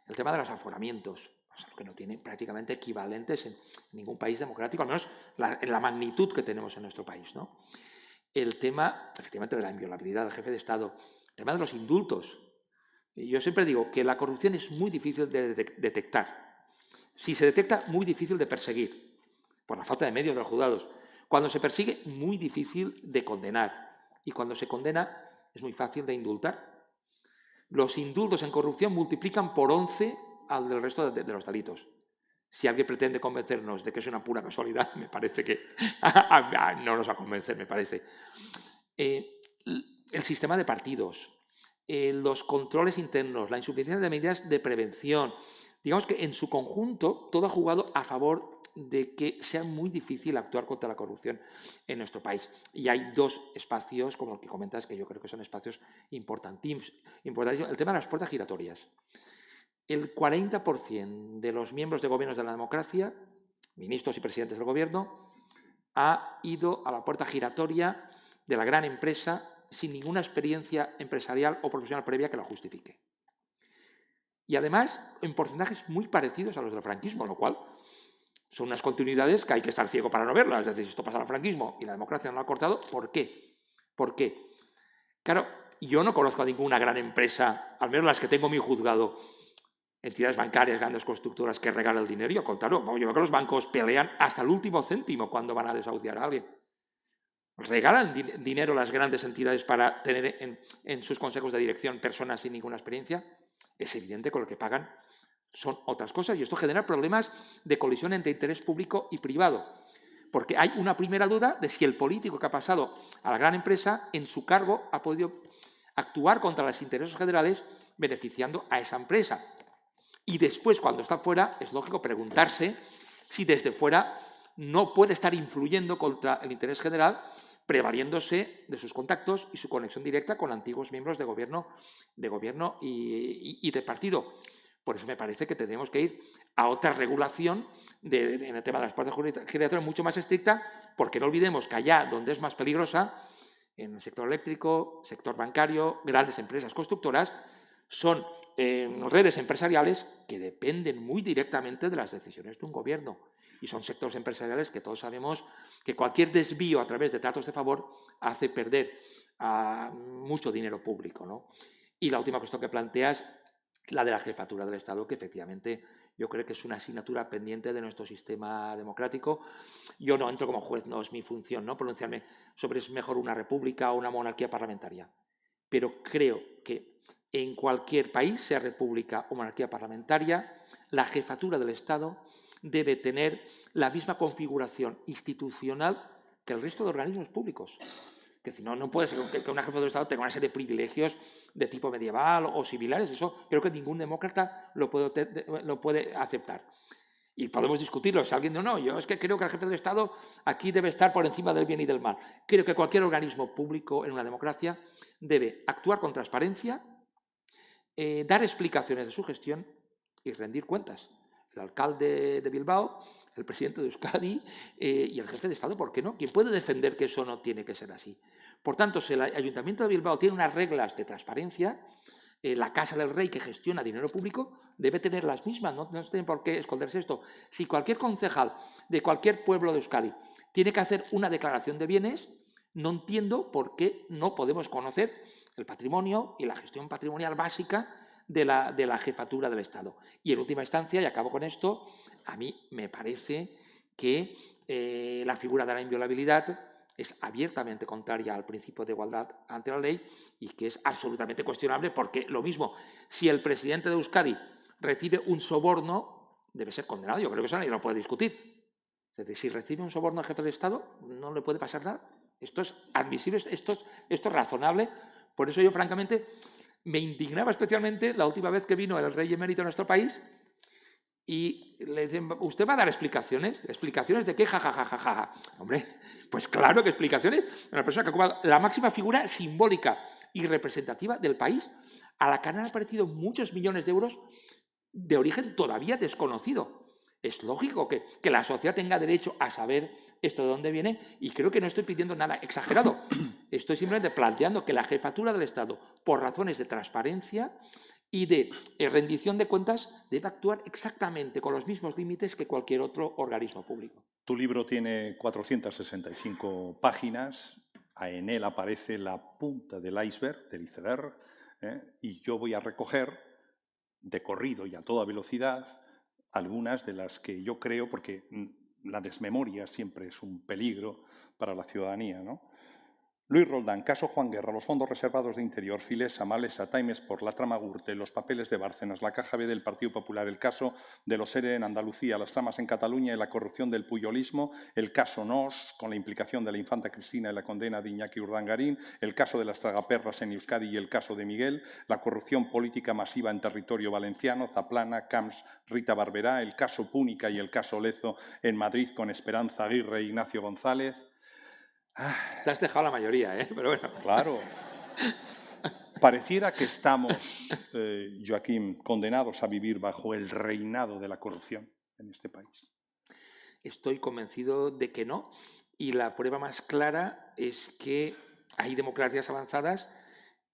el tema de los aforamientos, o sea, lo que no tiene prácticamente equivalentes en ningún país democrático, al menos en la magnitud que tenemos en nuestro país, ¿no? El tema, efectivamente, de la inviolabilidad del jefe de Estado, el tema de los indultos. Yo siempre digo que la corrupción es muy difícil de detectar. Si se detecta, muy difícil de perseguir, por la falta de medios de los juzgados. Cuando se persigue, muy difícil de condenar. Y cuando se condena, es muy fácil de indultar. Los indultos en corrupción multiplican por 11 al del resto de los delitos. Si alguien pretende convencernos de que es una pura casualidad, me parece que no nos va a convencer, me parece. El sistema de partidos, los controles internos, la insuficiencia de medidas de prevención, digamos que en su conjunto todo ha jugado a favor de que sea muy difícil actuar contra la corrupción en nuestro país. Y hay 2 espacios, como el que comentas, que yo creo que son espacios importantísimos. El tema de las puertas giratorias. El 40% de los miembros de gobiernos de la democracia ministros y presidentes del gobierno, ha ido a la puerta giratoria de la gran empresa sin ninguna experiencia empresarial o profesional previa que la justifique. Y además en porcentajes muy parecidos a los del franquismo, lo cual son unas continuidades que hay que estar ciego para no verlas. Es decir, si esto pasa al franquismo y la democracia no lo ha cortado, ¿por qué? ¿Por qué? Claro, yo no conozco a ninguna gran empresa, al menos las que tengo en mi juzgado, entidades bancarias, grandes constructoras que regalan el dinero. Yo contaron, yo veo que los bancos pelean hasta el último céntimo cuando van a desahuciar a alguien. ¿Regalan dinero las grandes entidades para tener en sus consejos de dirección personas sin ninguna experiencia? Es evidente que lo que pagan son otras cosas y esto genera problemas de colisión entre interés público y privado. Porque hay una primera duda de si el político que ha pasado a la gran empresa en su cargo ha podido actuar contra los intereses generales beneficiando a esa empresa. Y después, cuando está fuera, es lógico preguntarse si desde fuera no puede estar influyendo contra el interés general, prevaliéndose de sus contactos y su conexión directa con antiguos miembros de gobierno y de partido. Por eso me parece que tenemos que ir a otra regulación en el tema de las puertas giratorias mucho más estricta, porque no olvidemos que allá donde es más peligrosa, en el sector eléctrico, sector bancario, grandes empresas constructoras, son redes empresariales que dependen muy directamente de las decisiones de un gobierno. Y son sectores empresariales que todos sabemos que cualquier desvío a través de tratos de favor hace perder mucho dinero público, ¿no? Y la última cuestión que planteas, la de la jefatura del Estado, que efectivamente yo creo que es una asignatura pendiente de nuestro sistema democrático. Yo no entro como juez, no es mi función, ¿no?, pronunciarme sobre si es mejor una república o una monarquía parlamentaria. Pero creo que en cualquier país, sea república o monarquía parlamentaria, la jefatura del Estado debe tener la misma configuración institucional que el resto de organismos públicos. Que si no, no puede ser que una jefatura del Estado tenga una serie de privilegios de tipo medieval o similares. Eso creo que ningún demócrata lo puede aceptar. Y podemos discutirlo. Si alguien dice, no, yo es que creo que el jefe del Estado aquí debe estar por encima del bien y del mal. Creo que cualquier organismo público en una democracia debe actuar con transparencia, dar explicaciones de su gestión y rendir cuentas. El alcalde de Bilbao, el presidente de Euskadi y el jefe de Estado, ¿por qué no? ¿Quién puede defender que eso no tiene que ser así? Por tanto, si el Ayuntamiento de Bilbao tiene unas reglas de transparencia, la Casa del Rey, que gestiona dinero público, debe tener las mismas, no tiene por qué esconderse esto. Si cualquier concejal de cualquier pueblo de Euskadi tiene que hacer una declaración de bienes, no entiendo por qué no podemos conocer el patrimonio y la gestión patrimonial básica de la jefatura del Estado. Y en última instancia, y acabo con esto, a mí me parece que la figura de la inviolabilidad es abiertamente contraria al principio de igualdad ante la ley y que es absolutamente cuestionable porque lo mismo, si el presidente de Euskadi recibe un soborno, debe ser condenado. Yo creo que eso nadie lo puede discutir. Es decir, si recibe un soborno al jefe del Estado, no le puede pasar nada. Esto es admisible, esto es razonable. Por eso yo, francamente, me indignaba especialmente la última vez que vino el rey emérito a nuestro país y le dicen, ¿usted va a dar explicaciones? ¿Explicaciones de qué? Ja. Hombre, pues claro que explicaciones. Una persona que ha ocupado la máxima figura simbólica y representativa del país, a la que han aparecido muchos millones de euros de origen todavía desconocido. Es lógico que la sociedad tenga derecho a saber esto de dónde viene y creo que no estoy pidiendo nada exagerado. Estoy simplemente planteando que la jefatura del Estado, por razones de transparencia y de rendición de cuentas, debe actuar exactamente con los mismos límites que cualquier otro organismo público. Tu libro tiene 465 páginas. En él aparece la punta del iceberg, y yo voy a recoger de corrido y a toda velocidad algunas de las que yo creo, porque la desmemoria siempre es un peligro para la ciudadanía, ¿no? Luis Roldán, caso Juan Guerra, los fondos reservados de Interior, Filesa, Malesa, Time Sport, la trama Gürtel, los papeles de Bárcenas, la caja B del Partido Popular, el caso de los ERE en Andalucía, las tramas en Cataluña y la corrupción del puyolismo, el caso NOS, con la implicación de la infanta Cristina y la condena de Iñaki Urdangarín, el caso de las tragaperras en Euskadi y el caso de Miguel, la corrupción política masiva en territorio valenciano, Zaplana, Camps, Rita Barberá, el caso Púnica y el caso Lezo en Madrid con Esperanza Aguirre e Ignacio González. Te has dejado la mayoría, ¿eh? Pero bueno. Claro. Pareciera que estamos, Joaquín, condenados a vivir bajo el reinado de la corrupción en este país. estoy convencido de que no. Y la prueba más clara es que hay democracias avanzadas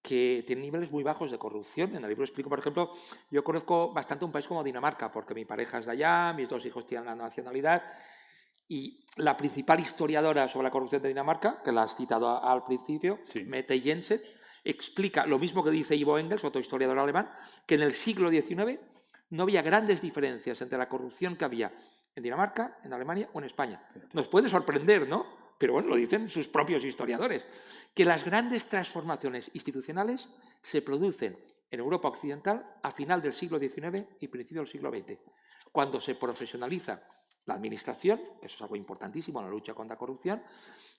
que tienen niveles muy bajos de corrupción. En el libro explico, por ejemplo, yo conozco bastante un país como Dinamarca, porque mi pareja es de allá, mis 2 hijos tienen la nacionalidad, y la principal historiadora sobre la corrupción de Dinamarca, que la has citado al principio, Sí. Mette Jensen, explica lo mismo que dice Ivo Engels, otro historiador alemán, que en el siglo XIX no había grandes diferencias entre la corrupción que había en Dinamarca, en Alemania o en España. Nos puede sorprender, ¿no? Pero bueno, lo dicen sus propios historiadores, que las grandes transformaciones institucionales se producen en Europa Occidental a final del siglo XIX y principio del siglo XX, cuando se profesionaliza la administración, eso es algo importantísimo en la lucha contra la corrupción,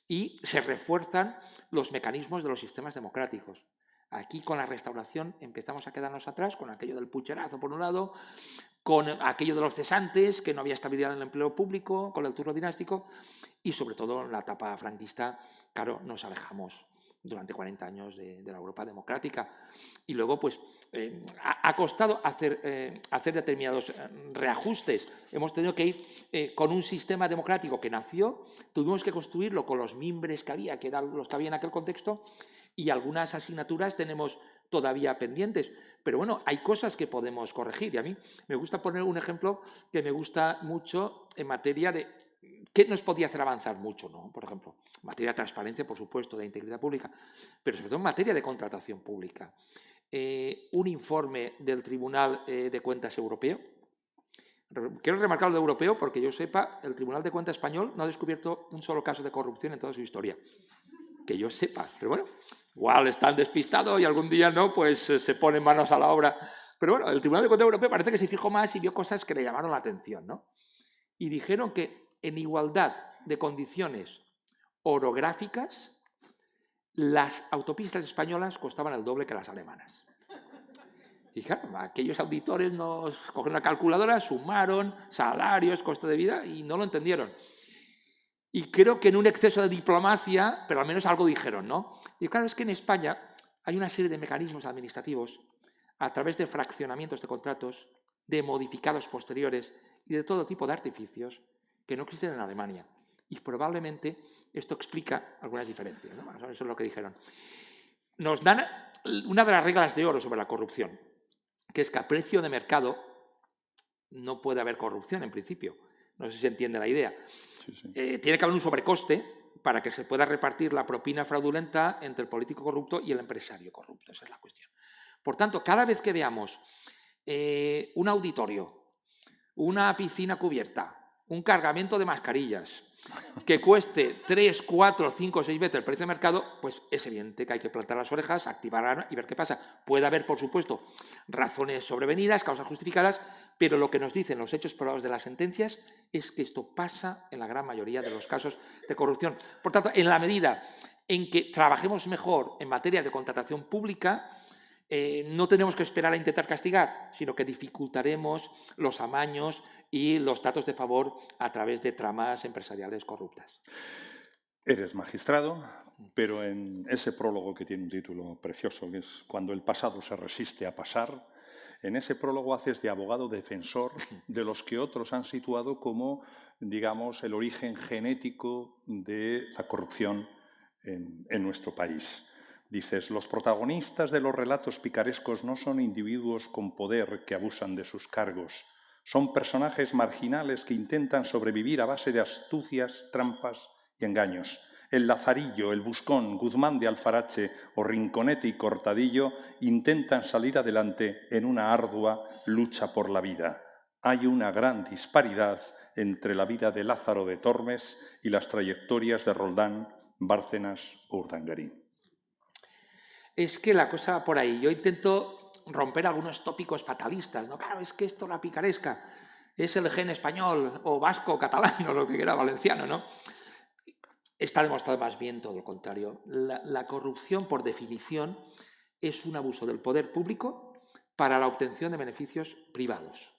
y se refuerzan los mecanismos de los sistemas democráticos. Aquí con la Restauración empezamos a quedarnos atrás con aquello del pucherazo por un lado, con aquello de los cesantes, que no había estabilidad en el empleo público, con el turno dinástico, y sobre todo en la etapa franquista, claro, nos alejamos durante 40 años de la Europa democrática. Y luego, pues, ha costado hacer determinados reajustes. Hemos tenido que ir con un sistema democrático que nació, tuvimos que construirlo con los mimbres que había, que eran los que había en aquel contexto, y algunas asignaturas tenemos todavía pendientes. Pero bueno, hay cosas que podemos corregir. Y a mí me gusta poner un ejemplo que me gusta mucho en materia de qué nos podía hacer avanzar mucho, ¿no? Por ejemplo, en materia de transparencia, por supuesto, de integridad pública, pero sobre todo en materia de contratación pública. Un informe del Tribunal de Cuentas Europeo. Quiero remarcar lo de europeo porque yo sepa, el Tribunal de Cuentas español no ha descubierto un solo caso de corrupción en toda su historia. Que yo sepa, pero bueno, igual están despistados y algún día no, pues se ponen manos a la obra. Pero bueno, el Tribunal de Cuentas Europeo parece que se fijó más y vio cosas que le llamaron la atención, ¿no? Y dijeron que en igualdad de condiciones orográficas, las autopistas españolas costaban el doble que las alemanas. Y claro, aquellos auditores nos cogieron la calculadora, sumaron salarios, coste de vida y no lo entendieron. Y creo que en un exceso de diplomacia, pero al menos algo dijeron, ¿no? Y claro, es que en España hay una serie de mecanismos administrativos a través de fraccionamientos de contratos, de modificados posteriores y de todo tipo de artificios que no existen en Alemania. Y probablemente esto explica algunas diferencias, ¿no? Eso es lo que dijeron. Nos dan una de las reglas de oro sobre la corrupción, que es que a precio de mercado no puede haber corrupción en principio. No sé si se entiende la idea. Sí, sí. Tiene que haber un sobrecoste para que se pueda repartir la propina fraudulenta entre el político corrupto y el empresario corrupto. Esa es la cuestión. Por tanto, cada vez que veamos un auditorio, una piscina cubierta, un cargamento de mascarillas que cueste 3, 4, 5, 6 veces el precio de mercado, pues es evidente que hay que plantar las orejas, activar y ver qué pasa. Puede haber, por supuesto, razones sobrevenidas, causas justificadas, pero lo que nos dicen los hechos probados de las sentencias es que esto pasa en la gran mayoría de los casos de corrupción. Por tanto, en la medida en que trabajemos mejor en materia de contratación pública, no tenemos que esperar a intentar castigar, sino que dificultaremos los amaños y los tratos de favor a través de tramas empresariales corruptas. Eres magistrado, pero en ese prólogo que tiene un título precioso, que es Cuando el pasado se resiste a pasar, en ese prólogo haces de abogado defensor de los que otros han situado como, digamos, el origen genético de la corrupción en nuestro país. Dices, los protagonistas de los relatos picarescos no son individuos con poder que abusan de sus cargos. Son personajes marginales que intentan sobrevivir a base de astucias, trampas y engaños. El Lazarillo, el Buscón, Guzmán de Alfarache o Rinconete y Cortadillo intentan salir adelante en una ardua lucha por la vida. Hay una gran disparidad entre la vida de Lázaro de Tormes y las trayectorias de Roldán, Bárcenas o Urdangarín. Es que la cosa va por ahí. Yo intento romper algunos tópicos fatalistas, ¿no? Claro, es que esto, la picaresca, es el gen español o vasco o catalán o lo que quiera, valenciano, ¿no? Está demostrado más bien todo lo contrario. La corrupción, por definición, es un abuso del poder público para la obtención de beneficios privados.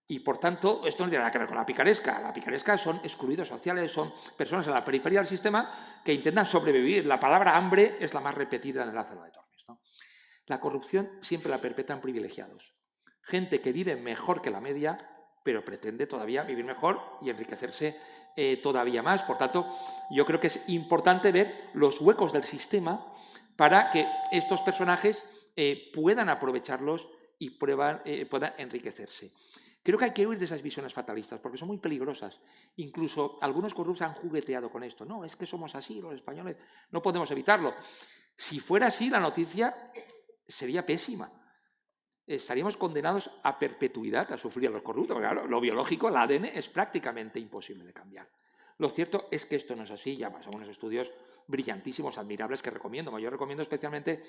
Y, por tanto, esto no tiene nada que ver con la picaresca. La picaresca son excluidos sociales, son personas en la periferia del sistema que intentan sobrevivir. La palabra hambre es la más repetida en el Lázaro de Tormes, ¿no? La corrupción siempre la perpetran privilegiados. Gente que vive mejor que la media, pero pretende todavía vivir mejor y enriquecerse todavía más. Por tanto, yo creo que es importante ver los huecos del sistema para que estos personajes puedan aprovecharlos y puedan enriquecerse. Creo que hay que huir de esas visiones fatalistas, porque son muy peligrosas. Incluso algunos corruptos han jugueteado con esto. No, es que somos así, los españoles, no podemos evitarlo. Si fuera así, la noticia sería pésima. Estaríamos condenados a perpetuidad a sufrir a los corruptos, porque claro, lo biológico, el ADN, es prácticamente imposible de cambiar. Lo cierto es que esto no es así, ya son unos estudios brillantísimos, admirables, que recomiendo. Yo recomiendo especialmente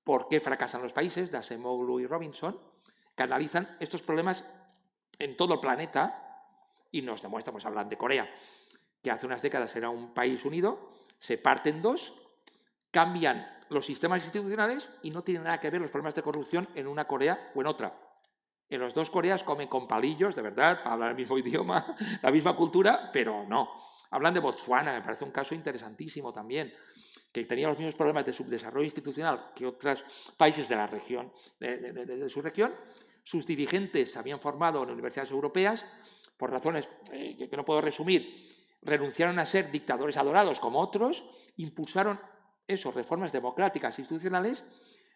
Por qué fracasan los países, de Acemoglu y Robinson, que analizan estos problemas en todo el planeta y nos demuestran, pues hablan de Corea, que hace unas décadas era un país unido, se parte en dos, cambian los sistemas institucionales y no tienen nada que ver los problemas de corrupción en una Corea o en otra. En los dos Coreas comen con palillos, de verdad, para hablar el mismo idioma, la misma cultura, pero no. Hablan de Botsuana, me parece un caso interesantísimo también, que tenía los mismos problemas de subdesarrollo institucional que otros países de la región, de su región. Sus dirigentes se habían formado en universidades europeas, por razones que no puedo resumir, renunciaron a ser dictadores adorados como otros, impulsaron reformas democráticas e institucionales,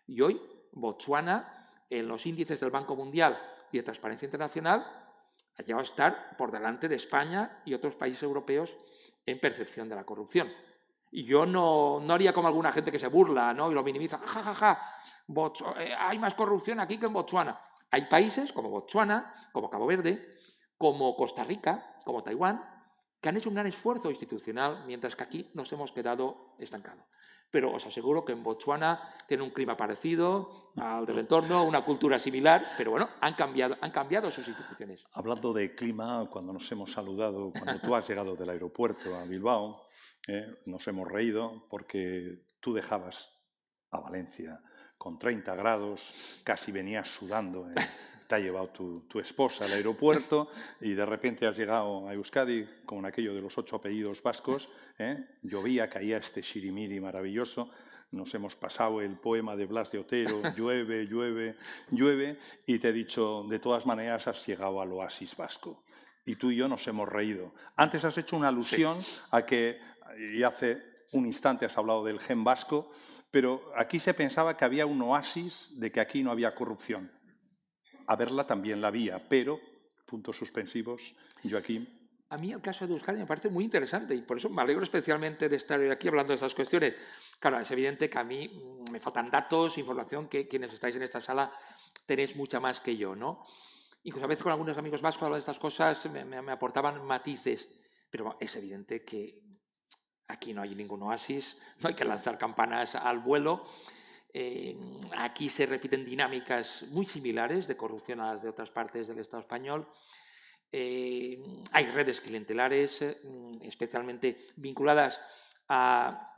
y hoy Botsuana, en los índices del Banco Mundial y de Transparencia Internacional, ha llegado a estar por delante de España y otros países europeos en percepción de la corrupción. Y yo no haría como alguna gente que se burla, ¿no? Y lo minimiza. Hay más corrupción aquí que en Botsuana. Hay países como Botsuana, como Cabo Verde, como Costa Rica, como Taiwán, que han hecho un gran esfuerzo institucional, mientras que aquí nos hemos quedado estancados. Pero os aseguro que en Botsuana tiene un clima parecido al del entorno, una cultura similar, pero bueno, han cambiado sus instituciones. Hablando de clima, cuando nos hemos saludado, cuando tú has llegado del aeropuerto a Bilbao, nos hemos reído porque tú dejabas a Valencia con 30 grados, casi venías sudando. Te ha llevado tu esposa al aeropuerto y de repente has llegado a Euskadi con aquello de los 8 apellidos vascos. Llovía, caía este xirimiri maravilloso. Nos hemos pasado el poema de Blas de Otero, llueve, llueve, llueve, y te he dicho, de todas maneras has llegado al oasis vasco. Y tú y yo nos hemos reído. Antes has hecho una alusión a que, y hace un instante has hablado del gen vasco, pero aquí se pensaba que había un oasis de que aquí no había corrupción. A verla también la había, pero, puntos suspensivos, Joaquín. A mí el caso de Euskadi me parece muy interesante y por eso me alegro especialmente de estar aquí hablando de estas cuestiones. Claro, es evidente que a mí me faltan datos, información, que quienes estáis en esta sala tenéis mucha más que yo, ¿no? Incluso a veces con algunos amigos vascos hablando de estas cosas me aportaban matices, pero es evidente que aquí no hay ningún oasis, no hay que lanzar campanas al vuelo. Aquí se repiten dinámicas muy similares de corrupción a las de otras partes del Estado español. Hay redes clientelares, especialmente vinculadas a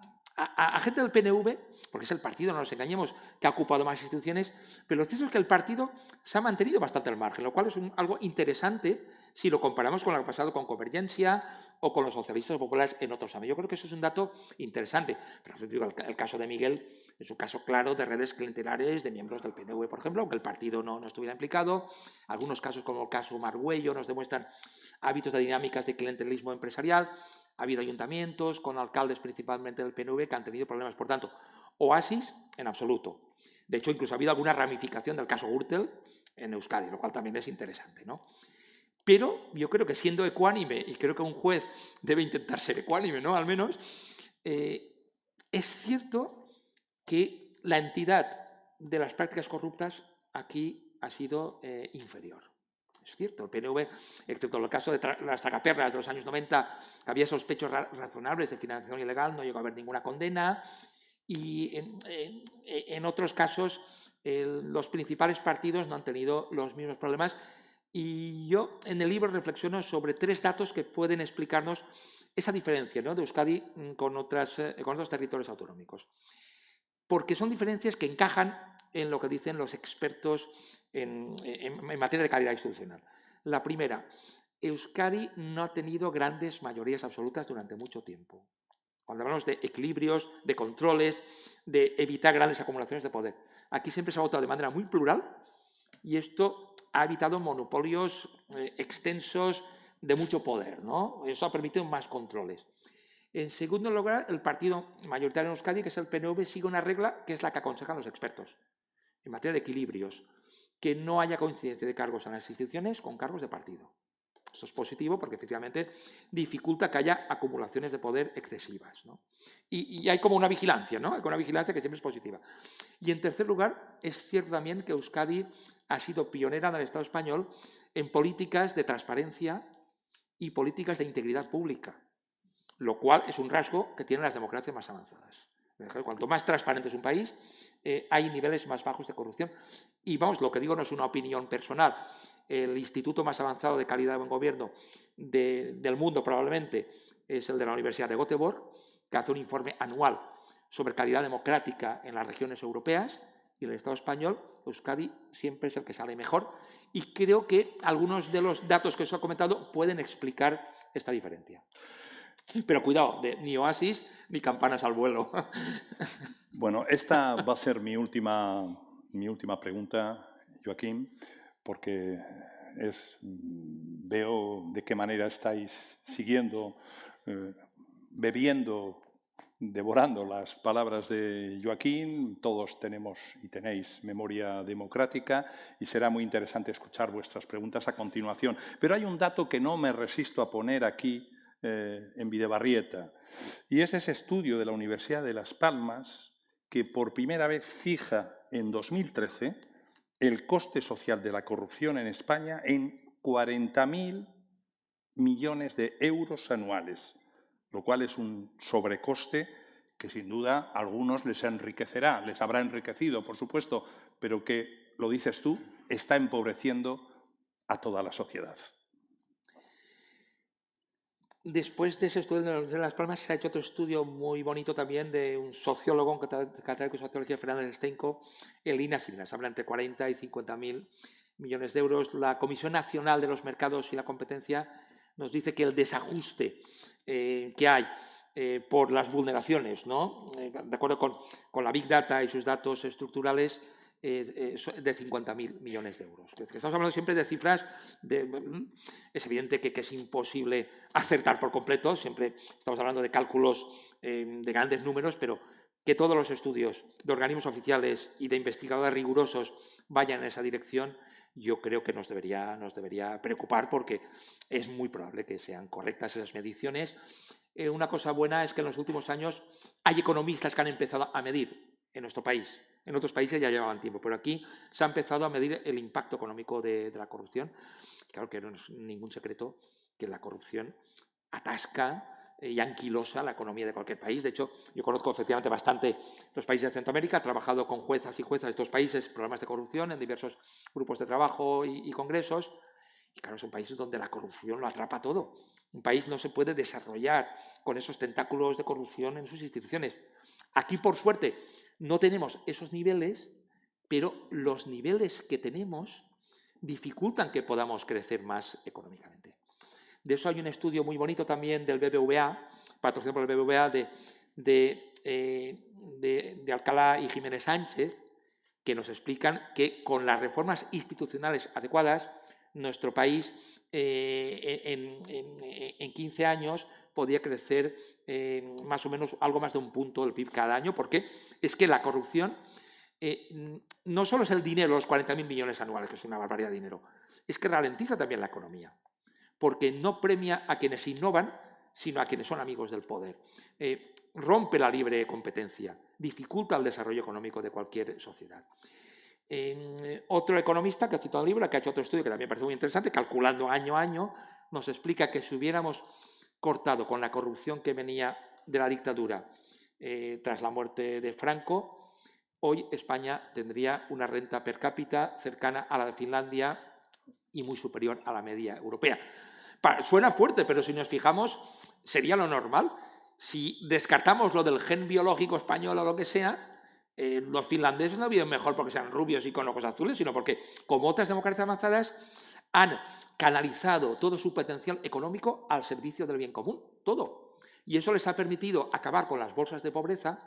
gente del PNV, porque es el partido, no nos engañemos, que ha ocupado más instituciones, pero lo cierto es que el partido se ha mantenido bastante al margen, lo cual es algo interesante si lo comparamos con lo que ha pasado con Convergencia o con los socialistas populares en otros ámbitos. Yo creo que eso es un dato interesante, pero digo, el caso de Miguel es un caso claro de redes clientelares de miembros del PNV, por ejemplo, aunque el partido no estuviera implicado. Algunos casos, como el caso Margüello, nos demuestran hábitos de dinámicas de clientelismo empresarial. Ha habido ayuntamientos con alcaldes principalmente del PNV que han tenido problemas. Por tanto, oasis en absoluto. De hecho, incluso ha habido alguna ramificación del caso Gürtel en Euskadi, lo cual también es interesante, ¿no? Pero yo creo que siendo ecuánime, y creo que un juez debe intentar ser ecuánime, ¿no? Al menos, es cierto que la entidad de las prácticas corruptas aquí ha sido inferior. Es cierto, el PNV, excepto en el caso de las tragaperras de los años 90, había sospechos razonables de financiación ilegal, no llegó a haber ninguna condena, y en otros casos los principales partidos no han tenido los mismos problemas. Y yo en el libro reflexiono sobre 3 datos que pueden explicarnos esa diferencia, ¿no?, de Euskadi con otros territorios autonómicos. Porque son diferencias que encajan en lo que dicen los expertos en materia de calidad institucional. La primera, Euskadi no ha tenido grandes mayorías absolutas durante mucho tiempo. Cuando hablamos de equilibrios, de controles, de evitar grandes acumulaciones de poder. Aquí siempre se ha votado de manera muy plural y esto ha evitado monopolios extensos de mucho poder, ¿no? Eso ha permitido más controles. En segundo lugar, el partido mayoritario en Euskadi, que es el PNV, sigue una regla que es la que aconsejan los expertos en materia de equilibrios, que no haya coincidencia de cargos en las instituciones con cargos de partido. Esto es positivo porque efectivamente dificulta que haya acumulaciones de poder excesivas, ¿no? Y hay como una vigilancia, ¿no? Hay una vigilancia que siempre es positiva. Y en tercer lugar, es cierto también que Euskadi ha sido pionera en el Estado español en políticas de transparencia y políticas de integridad pública, lo cual es un rasgo que tienen las democracias más avanzadas. Cuanto más transparente es un país, hay niveles más bajos de corrupción. Y vamos, lo que digo no es una opinión personal. El instituto más avanzado de calidad de buen gobierno del mundo probablemente es el de la Universidad de Göteborg, que hace un informe anual sobre calidad democrática en las regiones europeas, y en el Estado español, Euskadi siempre es el que sale mejor. Y creo que algunos de los datos que os he comentado pueden explicar esta diferencia. Pero cuidado, ni oasis ni campanas al vuelo. Bueno, esta va a ser mi última pregunta, Joaquín, porque veo de qué manera estáis siguiendo, bebiendo, devorando las palabras de Joaquín. Todos tenemos y tenéis memoria democrática y será muy interesante escuchar vuestras preguntas a continuación. Pero hay un dato que no me resisto a poner aquí en Bidebarrieta, y es ese estudio de la Universidad de Las Palmas que por primera vez fija en 2013 el coste social de la corrupción en España en 40.000 millones de euros anuales, lo cual es un sobrecoste que sin duda a algunos les enriquecerá, les habrá enriquecido, por supuesto, pero que, lo dices tú, está empobreciendo a toda la sociedad. Después de ese estudio de Las Palmas se ha hecho otro estudio muy bonito también de un sociólogo, un catedrático de sociología, Fernández Steinko, en líneas similares, habla entre 40 y 50.000 millones de euros. La Comisión Nacional de los Mercados y la Competencia nos dice que el desajuste que hay por las vulneraciones, ¿no? De acuerdo con la Big Data y sus datos estructurales, de 50.000 millones de euros. Estamos hablando siempre de cifras, es evidente que es imposible acertar por completo, siempre estamos hablando de cálculos de grandes números, pero que todos los estudios de organismos oficiales y de investigadores rigurosos vayan en esa dirección, yo creo que nos debería preocupar, porque es muy probable que sean correctas esas mediciones. Una cosa buena es que en los últimos años hay economistas que han empezado a medir en nuestro país. En otros países ya llevaban tiempo, pero aquí se ha empezado a medir el impacto económico de la corrupción. Claro que no es ningún secreto que la corrupción atasca y anquilosa la economía de cualquier país. De hecho, yo conozco efectivamente bastante los países de Centroamérica, he trabajado con juezas y juezas de estos países, problemas de corrupción en diversos grupos de trabajo y congresos, y claro, son países donde la corrupción lo atrapa todo. Un país no se puede desarrollar con esos tentáculos de corrupción en sus instituciones. Aquí, por suerte, no tenemos esos niveles, pero los niveles que tenemos dificultan que podamos crecer más económicamente. De eso hay un estudio muy bonito también del BBVA, patrocinado por el BBVA, de Alcalá y Jiménez Sánchez, que nos explican que con las reformas institucionales adecuadas, nuestro país en 15 años podía crecer más o menos algo más de un punto del PIB cada año, porque es que la corrupción no solo es el dinero, los 40.000 millones anuales, que es una barbaridad de dinero, es que ralentiza también la economía, porque no premia a quienes innovan, sino a quienes son amigos del poder. Rompe la libre competencia, dificulta el desarrollo económico de cualquier sociedad. Otro economista que ha citado el libro, que ha hecho otro estudio que también me parece muy interesante, calculando año a año, nos explica que si hubiéramos cortado con la corrupción que venía de la dictadura tras la muerte de Franco, hoy España tendría una renta per cápita cercana a la de Finlandia y muy superior a la media europea. Suena fuerte, pero si nos fijamos, sería lo normal. Si descartamos lo del gen biológico español o lo que sea, los finlandeses no viven mejor porque sean rubios y con ojos azules, sino porque, como otras democracias avanzadas, han canalizado todo su potencial económico al servicio del bien común, todo. Y eso les ha permitido acabar con las bolsas de pobreza,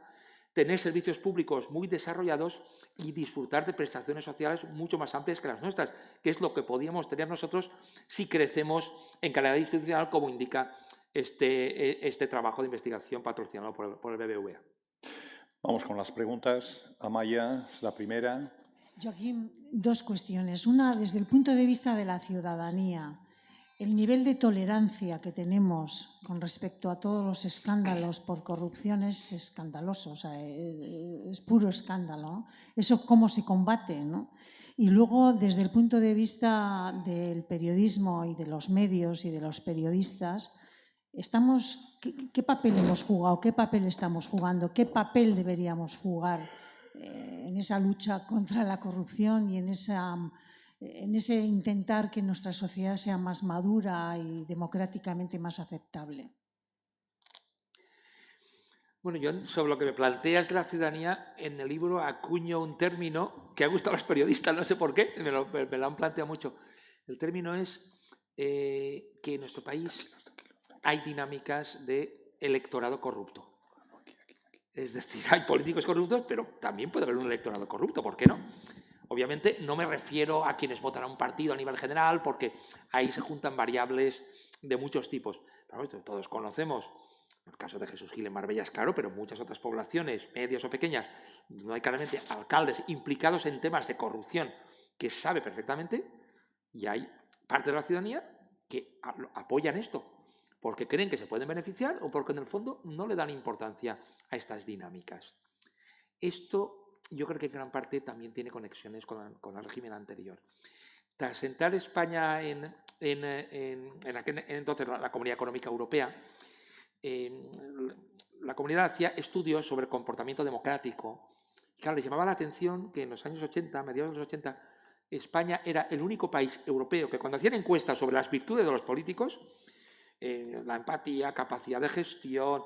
tener servicios públicos muy desarrollados y disfrutar de prestaciones sociales mucho más amplias que las nuestras, que es lo que podíamos tener nosotros si crecemos en calidad institucional, como indica este trabajo de investigación patrocinado por el BBVA. Vamos con las preguntas. Amaya, la primera. Joaquín, dos cuestiones. Una, desde el punto de vista de la ciudadanía, el nivel de tolerancia que tenemos con respecto a todos los escándalos por corrupción es escandaloso, o sea, es puro escándalo, ¿no? Eso cómo se combate, ¿no? Y luego, desde el punto de vista del periodismo y de los medios y de los periodistas, ¿qué papel hemos jugado? ¿Qué papel estamos jugando? ¿Qué papel deberíamos jugar en esa lucha contra la corrupción y en ese intentar que nuestra sociedad sea más madura y democráticamente más aceptable? Bueno, yo sobre lo que me planteas de la ciudadanía, en el libro acuño un término que ha gustado a los periodistas, no sé por qué, me lo han planteado mucho. El término es que en nuestro país hay dinámicas de electorado corrupto. Es decir, hay políticos corruptos, pero también puede haber un electorado corrupto, ¿por qué no? Obviamente no me refiero a quienes votan a un partido a nivel general, porque ahí se juntan variables de muchos tipos. Pero todos conocemos el caso de Jesús Gil en Marbella, es claro, pero muchas otras poblaciones, medias o pequeñas, donde hay claramente alcaldes implicados en temas de corrupción que sabe perfectamente, y hay parte de la ciudadanía que apoyan esto, porque creen que se pueden beneficiar o porque en el fondo no le dan importancia a estas dinámicas. Esto yo creo que en gran parte también tiene conexiones con el régimen anterior. Tras entrar España en entonces la Comunidad Económica Europea, la comunidad hacía estudios sobre el comportamiento democrático. Claro, les llamaba la atención que en los años 80, mediados de los 80, España era el único país europeo que cuando hacían encuestas sobre las virtudes de los políticos, la empatía, capacidad de gestión,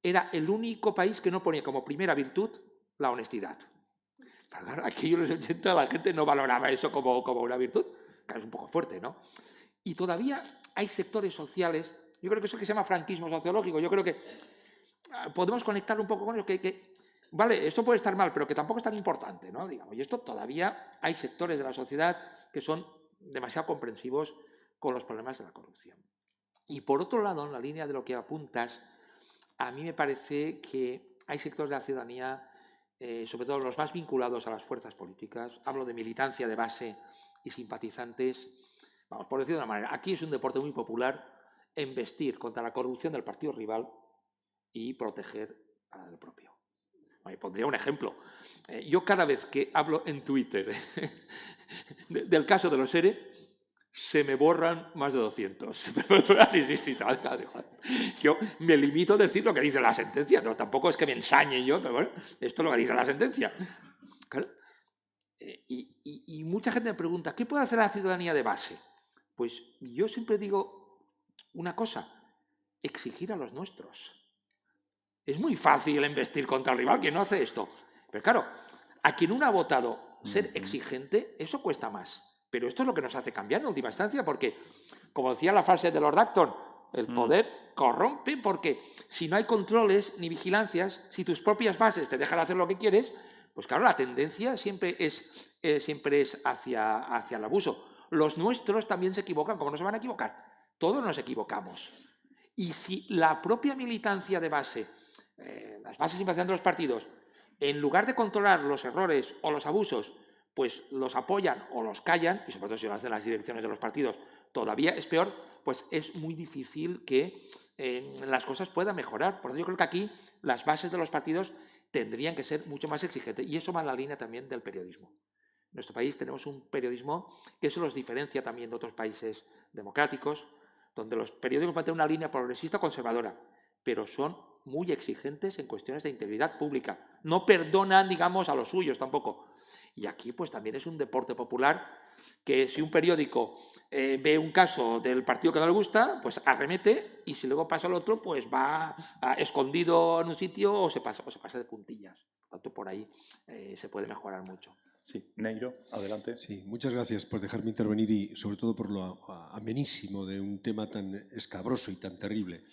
era el único país que no ponía como primera virtud la honestidad. Pero claro, aquí en los 80 la gente no valoraba eso como una virtud, que es un poco fuerte, ¿no? Y todavía hay sectores sociales, yo creo que eso que se llama franquismo sociológico, yo creo que podemos conectar un poco con eso, vale, esto puede estar mal, pero que tampoco es tan importante, ¿no? Digamos, y esto todavía hay sectores de la sociedad que son demasiado comprensivos con los problemas de la corrupción. Y por otro lado, en la línea de lo que apuntas, a mí me parece que hay sectores de la ciudadanía, sobre todo los más vinculados a las fuerzas políticas, hablo de militancia de base y simpatizantes, vamos, por decirlo de una manera, aquí es un deporte muy popular embestir contra la corrupción del partido rival y proteger a la del propio. Pondría un ejemplo. Yo cada vez que hablo en Twitter del caso de los ERE, se me borran más de 200. Sí. Yo me limito a decir lo que dice la sentencia. No, tampoco es que me ensañe yo, pero bueno, esto es lo que dice la sentencia. Claro. Y mucha gente me pregunta, ¿qué puede hacer la ciudadanía de base? Pues yo siempre digo una cosa, exigir a los nuestros. Es muy fácil embestir contra el rival, ¿quién no hace esto? Pero claro, a quien uno ha votado ser exigente, eso cuesta más. Pero esto es lo que nos hace cambiar en última instancia, porque, como decía la frase de Lord Acton, el poder corrompe, porque si no hay controles ni vigilancias, si tus propias bases te dejan hacer lo que quieres, pues claro, la tendencia siempre es hacia el abuso. Los nuestros también se equivocan, ¿cómo no se van a equivocar? Todos nos equivocamos. Y si la propia militancia de base, las bases simpatizantes de los partidos, en lugar de controlar los errores o los abusos, pues los apoyan o los callan, y sobre todo si lo hacen las direcciones de los partidos, todavía es peor, pues es muy difícil que las cosas puedan mejorar. Por eso yo creo que aquí las bases de los partidos tendrían que ser mucho más exigentes, y eso va en la línea también del periodismo. En nuestro país tenemos un periodismo que eso los diferencia también de otros países democráticos, donde los periódicos mantienen una línea progresista conservadora, pero son muy exigentes en cuestiones de integridad pública. No perdonan, digamos, a los suyos tampoco. Y aquí pues también es un deporte popular que si un periódico ve un caso del partido que no le gusta, pues arremete, y si luego pasa al otro, pues va escondido en un sitio o se pasa de puntillas. Por tanto, por ahí se puede mejorar mucho. Sí, Neiro, adelante. Sí, muchas gracias por dejarme intervenir y sobre todo por lo amenísimo de un tema tan escabroso y tan terrible.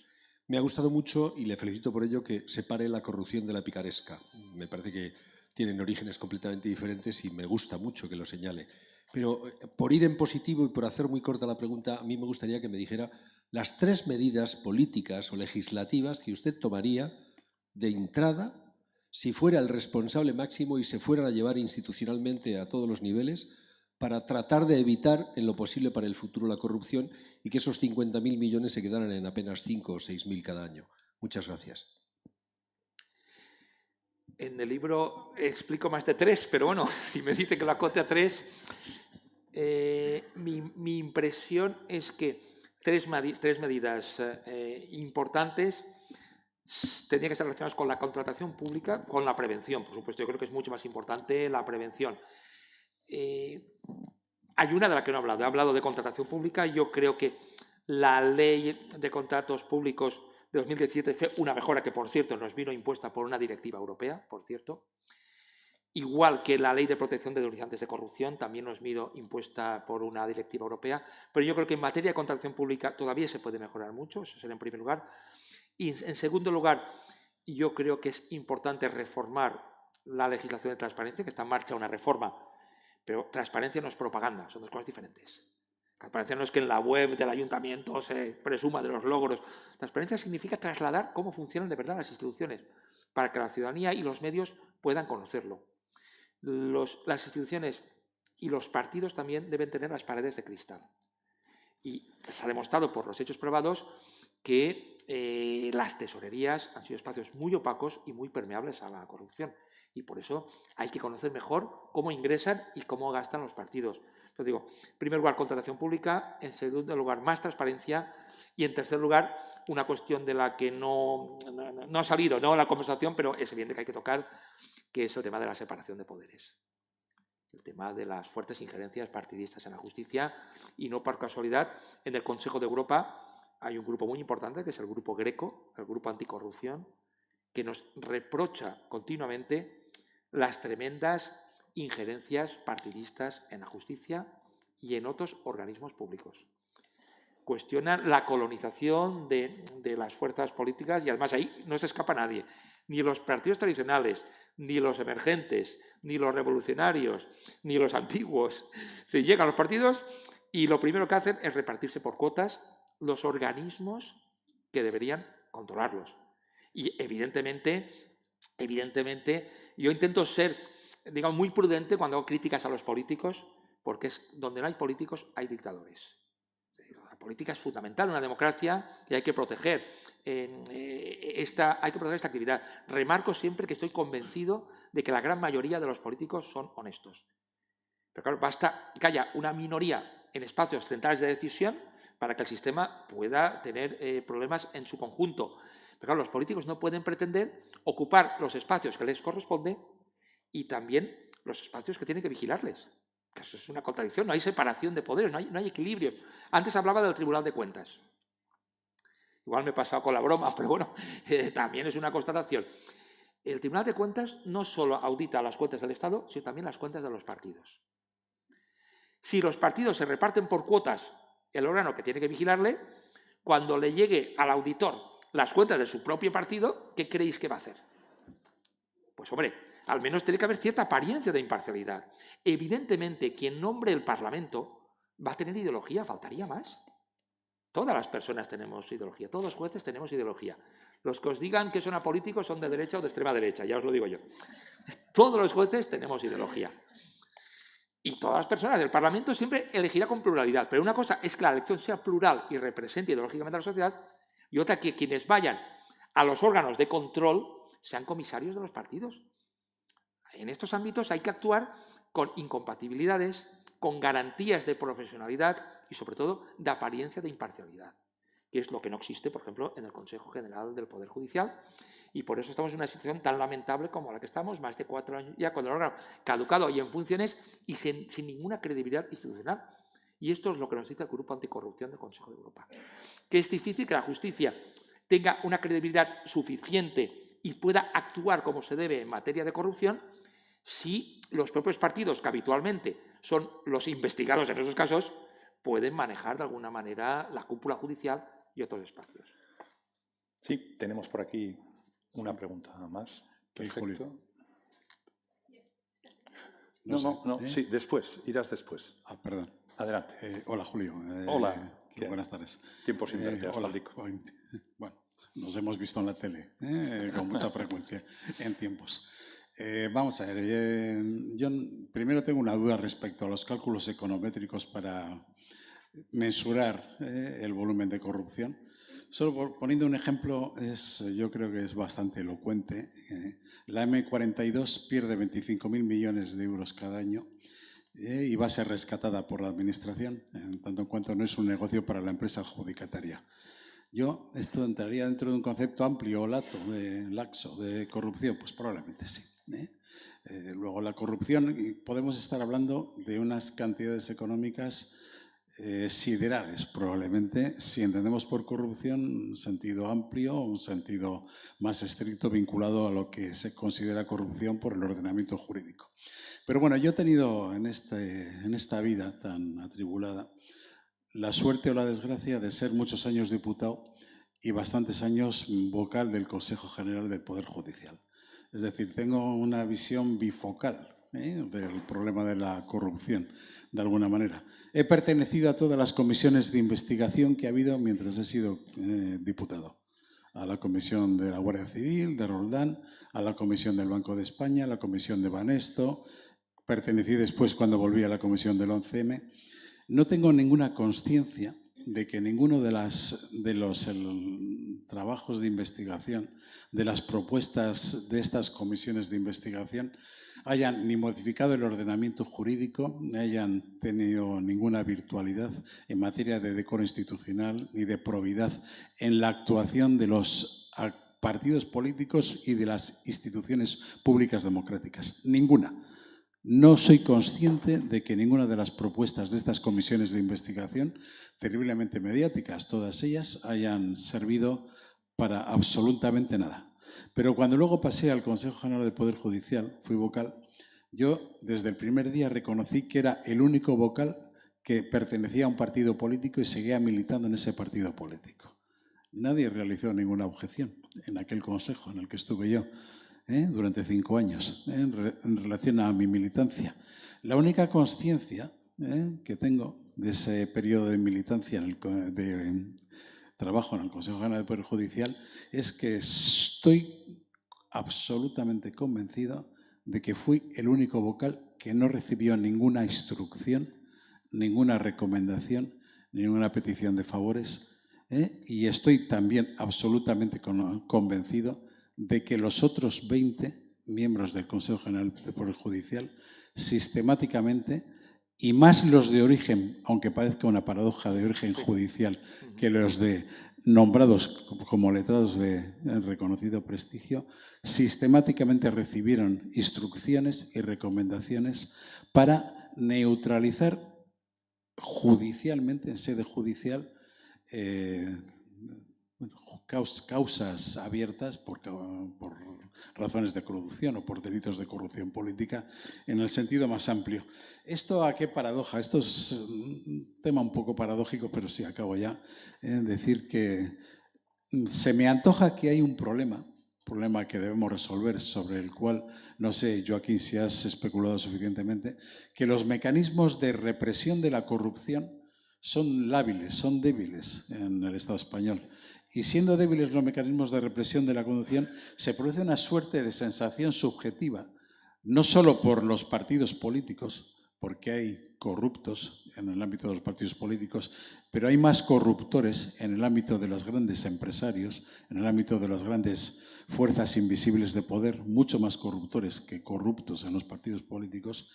Me ha gustado mucho, y le felicito por ello, que separe la corrupción de la picaresca. Me parece que tienen orígenes completamente diferentes y me gusta mucho que lo señale. Pero por ir en positivo y por hacer muy corta la pregunta, a mí me gustaría que me dijera las 3 medidas políticas o legislativas que usted tomaría de entrada si fuera el responsable máximo y se fueran a llevar institucionalmente a todos los niveles para tratar de evitar en lo posible para el futuro la corrupción y que esos 50.000 millones se quedaran en apenas 5 o 6.000 cada año. Muchas gracias. En el libro explico más de 3, pero bueno, si me dice que lo acote a 3, mi impresión es que tres medidas importantes tendrían que estar relacionadas con la contratación pública, con la prevención, por supuesto. Yo creo que es mucho más importante la prevención. Hay una de la que no he hablado de contratación pública. Yo creo que la ley de contratos públicos de 2017 fue una mejora que, por cierto, nos vino impuesta por una directiva europea, por cierto. Igual que la ley de protección de denunciantes de corrupción, también nos vino impuesta por una directiva europea. Pero yo creo que en materia de contratación pública todavía se puede mejorar mucho, eso será en primer lugar. Y en segundo lugar, yo creo que es importante reformar la legislación de transparencia, que está en marcha una reforma, pero transparencia no es propaganda, son dos cosas diferentes. Transparencia no es que en la web del ayuntamiento se presuma de los logros. Transparencia significa trasladar cómo funcionan de verdad las instituciones, para que la ciudadanía y los medios puedan conocerlo. Las instituciones y los partidos también deben tener las paredes de cristal. Y está demostrado por los hechos probados que las tesorerías han sido espacios muy opacos y muy permeables a la corrupción. Y por eso hay que conocer mejor cómo ingresan y cómo gastan los partidos. Entonces digo, en primer lugar, contratación pública, en segundo lugar, más transparencia y en tercer lugar, una cuestión de la que no ha salido en la conversación, pero es evidente que hay que tocar, que es el tema de la separación de poderes. El tema de las fuertes injerencias partidistas en la justicia y no por casualidad en el Consejo de Europa hay un grupo muy importante que es el Grupo Greco, el Grupo Anticorrupción, que nos reprocha continuamente las tremendas injerencias partidistas en la justicia y en otros organismos públicos. Cuestionan la colonización de las fuerzas políticas y además ahí no se escapa nadie, ni los partidos tradicionales, ni los emergentes, ni los revolucionarios, ni los antiguos. Se llegan a los partidos y lo primero que hacen es repartirse por cuotas los organismos que deberían controlarlos. Y evidentemente, yo intento ser, digamos, muy prudente cuando hago críticas a los políticos, porque es donde no hay políticos hay dictadores. La política es fundamental en una democracia y hay que proteger esta actividad. Remarco siempre que estoy convencido de que la gran mayoría de los políticos son honestos. Pero claro, basta que haya una minoría en espacios centrales de decisión para que el sistema pueda tener problemas en su conjunto. Pero claro, los políticos no pueden pretender ocupar los espacios que les corresponde y también los espacios que tienen que vigilarles. Eso es una contradicción, no hay separación de poderes, no hay equilibrio. Antes hablaba del Tribunal de Cuentas. Igual me he pasado con la broma, pero bueno, también es una constatación. El Tribunal de Cuentas no solo audita las cuentas del Estado, sino también las cuentas de los partidos. Si los partidos se reparten por cuotas el órgano que tiene que vigilarle, cuando le llegue al auditor las cuentas de su propio partido, ¿qué creéis que va a hacer? Pues hombre, al menos tiene que haber cierta apariencia de imparcialidad. Evidentemente, quien nombre el Parlamento va a tener ideología, faltaría más. Todas las personas tenemos ideología, todos los jueces tenemos ideología. Los que os digan que son apolíticos son de derecha o de extrema derecha, ya os lo digo yo. Todos los jueces tenemos ideología. Y todas las personas del Parlamento siempre elegirá con pluralidad. Pero una cosa es que la elección sea plural y represente ideológicamente a la sociedad, y otra que quienes vayan a los órganos de control sean comisarios de los partidos. En estos ámbitos hay que actuar con incompatibilidades, con garantías de profesionalidad y, sobre todo, de apariencia de imparcialidad, que es lo que no existe, por ejemplo, en el Consejo General del Poder Judicial. Y por eso estamos en una situación tan lamentable como la que estamos, más de 4 años ya con el órgano caducado y en funciones y sin ninguna credibilidad institucional. Y esto es lo que nos dice el Grupo Anticorrupción del Consejo de Europa. Que es difícil que la justicia tenga una credibilidad suficiente y pueda actuar como se debe en materia de corrupción si los propios partidos, que habitualmente son los investigados en esos casos, pueden manejar de alguna manera la cúpula judicial y otros espacios. Sí, tenemos por aquí una pregunta más. ¿Qué, Perfecto. Julio? No, sí, después, irás después. Perdón. Adelante. Hola, Julio. Hola. Buenas tardes. Tiempo sin verte, hola. Astaldico. Bueno, nos hemos visto en la tele con mucha frecuencia en tiempos. Vamos a ver, yo primero tengo una duda respecto a los cálculos econométricos para mensurar el volumen de corrupción. Solo poniendo un ejemplo, yo creo que es bastante elocuente. La M42 pierde 25.000 millones de euros cada año y va a ser rescatada por la Administración, en tanto en cuanto no es un negocio para la empresa adjudicataria. Esto entraría dentro de un concepto amplio o laxo de corrupción, pues probablemente sí. Luego la corrupción, podemos estar hablando de unas cantidades económicas siderales, probablemente, si entendemos por corrupción un sentido amplio, un sentido más estricto vinculado a lo que se considera corrupción por el ordenamiento jurídico. Pero bueno, yo he tenido en esta vida tan atribulada la suerte o la desgracia de ser muchos años diputado y bastantes años vocal del Consejo General del Poder Judicial. Es decir, tengo una visión bifocal del problema de la corrupción, de alguna manera. He pertenecido a todas las comisiones de investigación que ha habido mientras he sido diputado. A la Comisión de la Guardia Civil, de Roldán, a la Comisión del Banco de España, a la Comisión de Banesto. Pertenecí después cuando volví a la Comisión del 11M. No tengo ninguna consciencia de que ninguno de los trabajos de investigación, de las propuestas de estas comisiones de investigación, hayan ni modificado el ordenamiento jurídico, ni hayan tenido ninguna virtualidad en materia de decoro institucional ni de probidad en la actuación de los partidos políticos y de las instituciones públicas democráticas. Ninguna. No soy consciente de que ninguna de las propuestas de estas comisiones de investigación, terriblemente mediáticas, todas ellas, hayan servido para absolutamente nada. Pero cuando luego pasé al Consejo General del Poder Judicial, fui vocal, yo desde el primer día reconocí que era el único vocal que pertenecía a un partido político y seguía militando en ese partido político. Nadie realizó ninguna objeción en aquel consejo en el que estuve yo. Durante 5 años en relación a mi militancia. La única consciencia que tengo de ese periodo de militancia, de trabajo en el Consejo General del Poder Judicial, es que estoy absolutamente convencido de que fui el único vocal que no recibió ninguna instrucción, ninguna recomendación, ninguna petición de favores, y estoy también absolutamente convencido de que los otros 20 miembros del Consejo General del Poder Judicial sistemáticamente, y más los de origen, aunque parezca una paradoja de origen judicial, que los de nombrados como letrados de reconocido prestigio, sistemáticamente recibieron instrucciones y recomendaciones para neutralizar judicialmente, en sede judicial, causas abiertas por razones de corrupción o por delitos de corrupción política en el sentido más amplio. ¿Esto a qué paradoja? Esto es un tema un poco paradójico, pero sí, acabo ya. Decir que se me antoja que hay un problema que debemos resolver, sobre el cual, no sé, Joaquín, si has especulado suficientemente, que los mecanismos de represión de la corrupción son lábiles, son débiles en el Estado español. Y siendo débiles los mecanismos de represión de la corrupción, se produce una suerte de sensación subjetiva, no solo por los partidos políticos, porque hay corruptos en el ámbito de los partidos políticos, pero hay más corruptores en el ámbito de los grandes empresarios, en el ámbito de las grandes fuerzas invisibles de poder, mucho más corruptores que corruptos en los partidos políticos,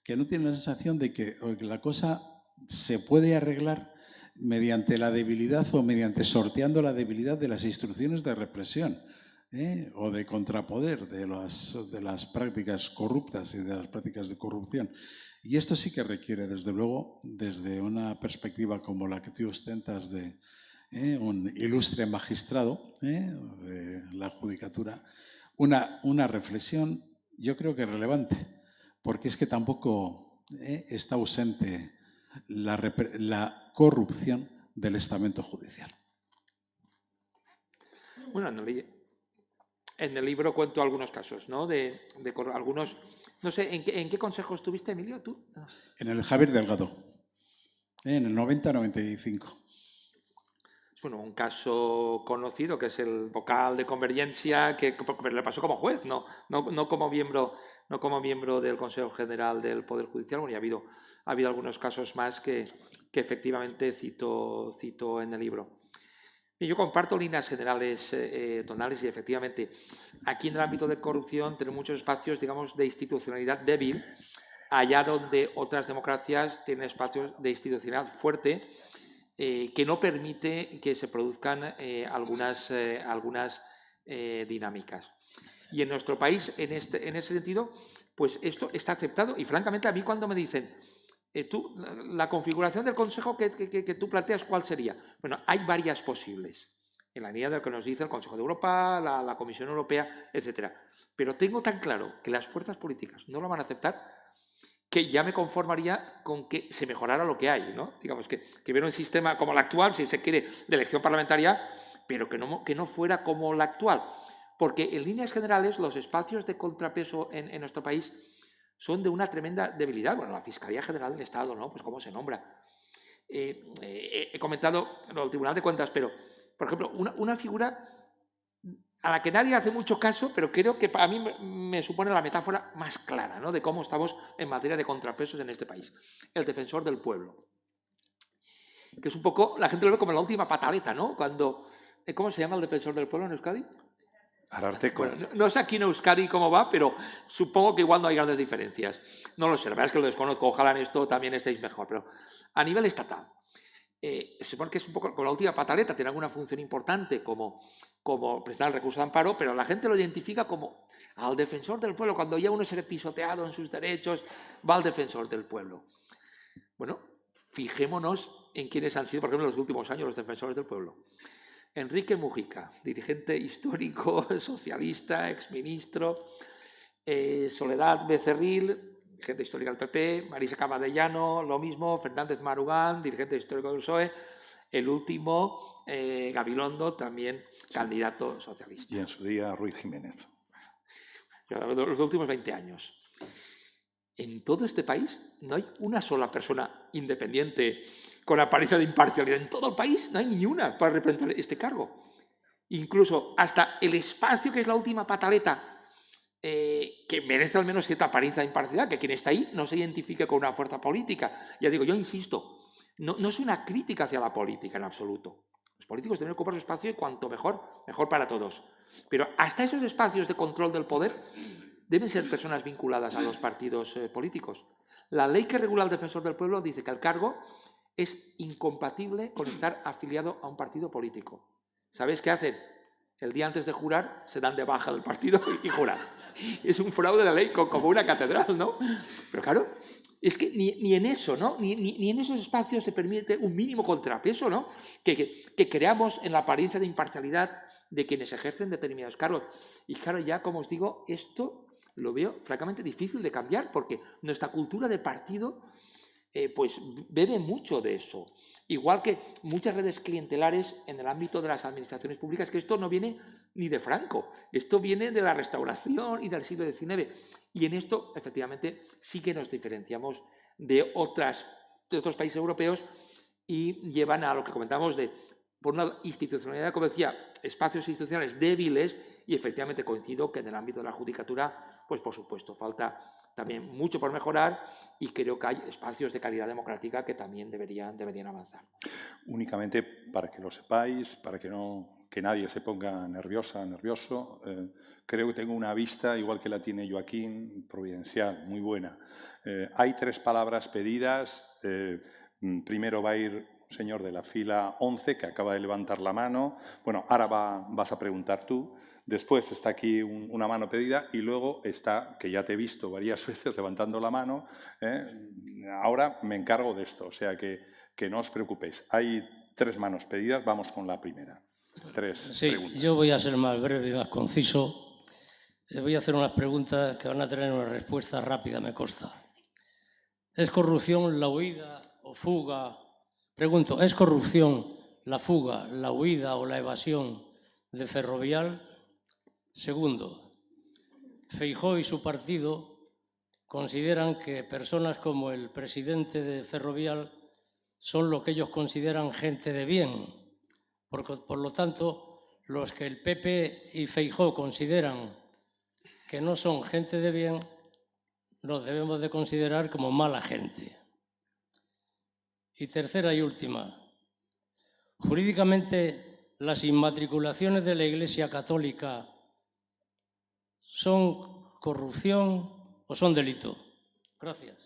que no tienen la sensación de que la cosa se puede arreglar mediante la debilidad o mediante sorteando la debilidad de las instrucciones de represión o de contrapoder de las prácticas corruptas y de las prácticas de corrupción. Y esto sí que requiere, desde luego, desde una perspectiva como la que tú ostentas de un ilustre magistrado de la judicatura, una reflexión, yo creo que relevante, porque es que tampoco está ausente la corrupción del estamento judicial. Bueno, en el libro cuento algunos casos, ¿no? De algunos... No sé, ¿en qué consejo estuviste, Emilio? ¿Tú? En el Javier Delgado, en el 90-95. Bueno, un caso conocido que es el vocal de Convergencia, pero le pasó como juez, no como miembro del Consejo General del Poder Judicial. Bueno, y ha habido algunos casos más que efectivamente cito en el libro. Y yo comparto líneas generales tonales y efectivamente aquí en el ámbito de corrupción tenemos muchos espacios, digamos, de institucionalidad débil, allá donde otras democracias tienen espacios de institucionalidad fuerte, que no permite que se produzcan algunas dinámicas. Y en nuestro país, en ese sentido, pues esto está aceptado. Y francamente, a mí cuando me dicen, la configuración del Consejo que tú planteas, ¿cuál sería? Bueno, hay varias posibles, en la línea de lo que nos dice el Consejo de Europa, la Comisión Europea, etc. Pero tengo tan claro que las fuerzas políticas no lo van a aceptar, que ya me conformaría con que se mejorara lo que hay, ¿no? Digamos, que hubiera un sistema como el actual, si se quiere, de elección parlamentaria, pero que no fuera como el actual. Porque en líneas generales los espacios de contrapeso en nuestro país son de una tremenda debilidad. Bueno, la Fiscalía General del Estado, ¿no? Pues cómo se nombra. He comentado el Tribunal de Cuentas, pero, por ejemplo, una figura a la que nadie hace mucho caso, pero creo que para mí me supone la metáfora más clara, ¿no? De cómo estamos en materia de contrapesos en este país. El defensor del pueblo. Que es un poco, la gente lo ve como la última pataleta, ¿no? Cuando, ¿cómo se llama el defensor del pueblo en Euskadi? Ararteko. Bueno, no sé aquí en Euskadi cómo va, pero supongo que igual no hay grandes diferencias. No lo sé, la verdad es que lo desconozco, ojalá en esto también estéis mejor, pero a nivel estatal, se supone que es un poco con la última pataleta, tiene alguna función importante como prestar el recurso de amparo, pero la gente lo identifica como al defensor del pueblo. Cuando ya uno se ve pisoteado en sus derechos, va al defensor del pueblo. Bueno, fijémonos en quiénes han sido, por ejemplo, en los últimos años los defensores del pueblo. Enrique Mujica, dirigente histórico, socialista, exministro. Soledad Becerril, dirigente histórica del PP. Marisa Cabadellano, lo mismo. Fernández Marugán, dirigente histórico del PSOE. El último, Gabilondo, también candidato socialista. Y en su día Ruiz Jiménez. Los últimos 20 años. En todo este país no hay una sola persona independiente con apariencia de imparcialidad. En todo el país no hay ni una para representar este cargo. Incluso hasta el espacio que es la última pataleta, que merece al menos cierta apariencia de imparcialidad, que quien está ahí no se identifique con una fuerza política. Ya digo, yo insisto, no es una crítica hacia la política en absoluto. Los políticos deben ocupar su espacio y cuanto mejor, mejor para todos. Pero hasta esos espacios de control del poder deben ser personas vinculadas a los partidos políticos. La ley que regula al defensor del pueblo dice que el cargo es incompatible con estar afiliado a un partido político. ¿Sabéis qué hacen? El día antes de jurar se dan de baja del partido y juran. Es un fraude de la ley como una catedral, ¿no? Pero claro, es que ni en eso, ¿no? Ni en esos espacios se permite un mínimo contrapeso, ¿no? Que creamos en la apariencia de imparcialidad de quienes ejercen determinados cargos. Y claro, ya como os digo, esto lo veo francamente difícil de cambiar porque nuestra cultura de partido pues bebe mucho de eso. Igual que muchas redes clientelares en el ámbito de las administraciones públicas, que esto no viene ni de Franco, esto viene de la Restauración y del siglo XIX. Y en esto, efectivamente, sí que nos diferenciamos de otros países europeos y llevan a lo que comentamos de, por una institucionalidad, como decía, espacios institucionales débiles, y efectivamente coincido que en el ámbito de la judicatura, pues por supuesto, falta también mucho por mejorar y creo que hay espacios de calidad democrática que también deberían avanzar. Únicamente para que lo sepáis, para que nadie se ponga nervioso, creo que tengo una vista, igual que la tiene Joaquín, providencial, muy buena. Hay 3 palabras pedidas. Primero va a ir un señor de la fila 11 que acaba de levantar la mano. Bueno, ahora vas a preguntar tú. Después está aquí una mano pedida y luego está, que ya te he visto varias veces levantando la mano, ahora me encargo de esto, o sea que no os preocupéis. Hay 3 manos pedidas, vamos con la primera. 3 preguntas. Yo voy a ser más breve y más conciso. Voy a hacer unas preguntas que van a tener una respuesta rápida, me consta. ¿Es corrupción la huida o fuga? Pregunto, ¿es corrupción la fuga, la huida o la evasión de Ferrovial. Segundo, Feijóo y su partido consideran que personas como el presidente de Ferrovial son lo que ellos consideran gente de bien. Por lo tanto, los que el PP y Feijóo consideran que no son gente de bien, los debemos de considerar como mala gente. Y tercera y última, jurídicamente las inmatriculaciones de la Iglesia Católica ¿son corrupción o son delito? Gracias.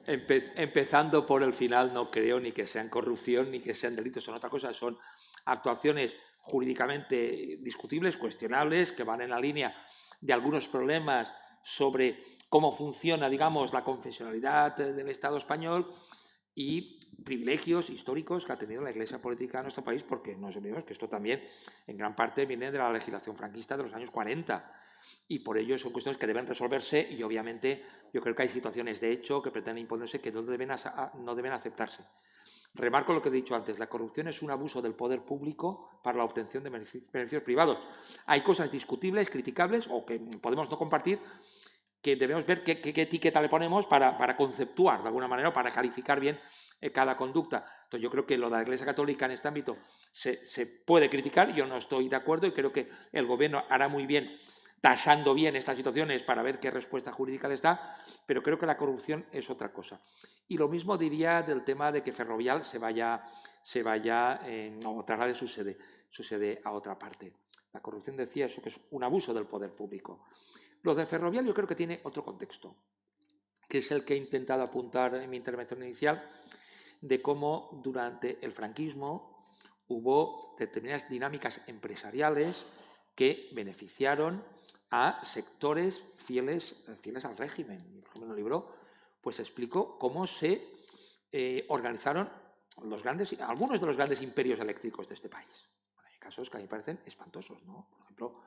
Empezando por el final, no creo ni que sean corrupción ni que sean delitos, son otra cosa, son actuaciones jurídicamente discutibles, cuestionables, que van en la línea de algunos problemas sobre cómo funciona, digamos, la confesionalidad del Estado español y privilegios históricos que ha tenido la Iglesia política de nuestro país, porque no nos olvidemos que esto también en gran parte viene de la legislación franquista de los años 40 y por ello son cuestiones que deben resolverse y obviamente yo creo que hay situaciones de hecho que pretenden imponerse que no deben aceptarse. Remarco lo que he dicho antes, la corrupción es un abuso del poder público para la obtención de beneficios privados. Hay cosas discutibles, criticables o que podemos no compartir, que debemos ver qué etiqueta le ponemos para conceptuar de alguna manera o para calificar bien cada conducta. Entonces yo creo que lo de la Iglesia Católica en este ámbito se puede criticar, yo no estoy de acuerdo y creo que el Gobierno hará muy bien tasando bien estas situaciones para ver qué respuesta jurídica les da, pero creo que la corrupción es otra cosa. Y lo mismo diría del tema de que Ferrovial se vaya o traslade su sede a otra parte. La corrupción, decía eso, que es un abuso del poder público. Lo de Ferrovial yo creo que tiene otro contexto, que es el que he intentado apuntar en mi intervención inicial, de cómo durante el franquismo hubo determinadas dinámicas empresariales que beneficiaron a sectores fieles al régimen. Por ejemplo, en el libro pues explico cómo se organizaron algunos de los grandes imperios eléctricos de este país. Bueno, hay casos que a mí me parecen espantosos, ¿no? Por ejemplo,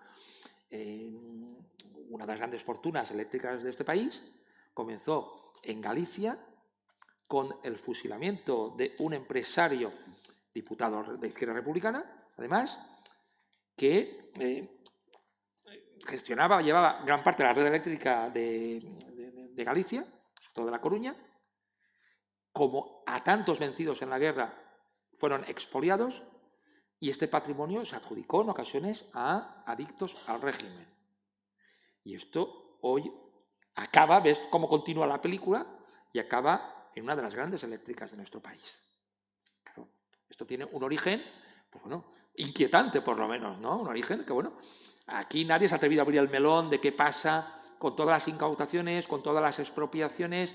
una de las grandes fortunas eléctricas de este país comenzó en Galicia con el fusilamiento de un empresario diputado de Izquierda Republicana, además, que llevaba gran parte de la red eléctrica de Galicia, sobre todo de La Coruña. Como a tantos vencidos en la guerra fueron expoliados y este patrimonio se adjudicó en ocasiones a adictos al régimen. Y esto hoy acaba, ves cómo continúa la película, y acaba en una de las grandes eléctricas de nuestro país. Claro, esto tiene un origen, pues bueno, inquietante por lo menos, ¿no? Un origen que, bueno, aquí nadie se ha atrevido a abrir el melón de qué pasa con todas las incautaciones, con todas las expropiaciones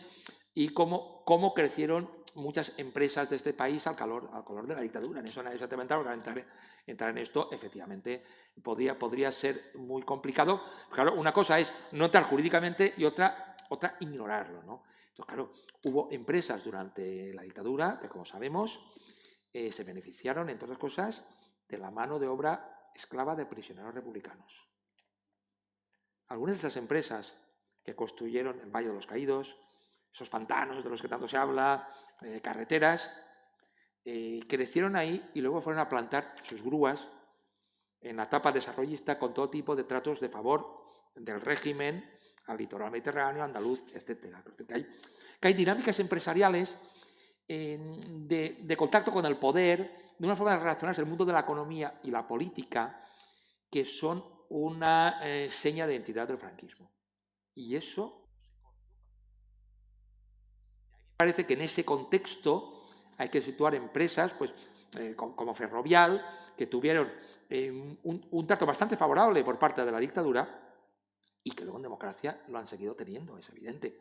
y cómo crecieron muchas empresas de este país al calor de la dictadura. En eso nadie se ha atrevido a entrar en esto, efectivamente, podría ser muy complicado. Claro, una cosa es no entrar jurídicamente y otra ignorarlo, ¿no? Entonces, claro, hubo empresas durante la dictadura que, como sabemos, se beneficiaron, entre otras cosas, de la mano de obra esclava de prisioneros republicanos. Algunas de esas empresas que construyeron el Valle de los Caídos, esos pantanos de los que tanto se habla, carreteras, crecieron ahí y luego fueron a plantar sus grúas en la etapa desarrollista con todo tipo de tratos de favor del régimen al litoral mediterráneo, andaluz, etc. Que hay dinámicas empresariales de contacto con el poder, de una forma de relacionarse el mundo de la economía y la política, que son una seña de identidad del franquismo. Y eso me parece que en ese contexto hay que situar empresas pues, como Ferrovial, que tuvieron un trato bastante favorable por parte de la dictadura y que luego en democracia lo han seguido teniendo, es evidente.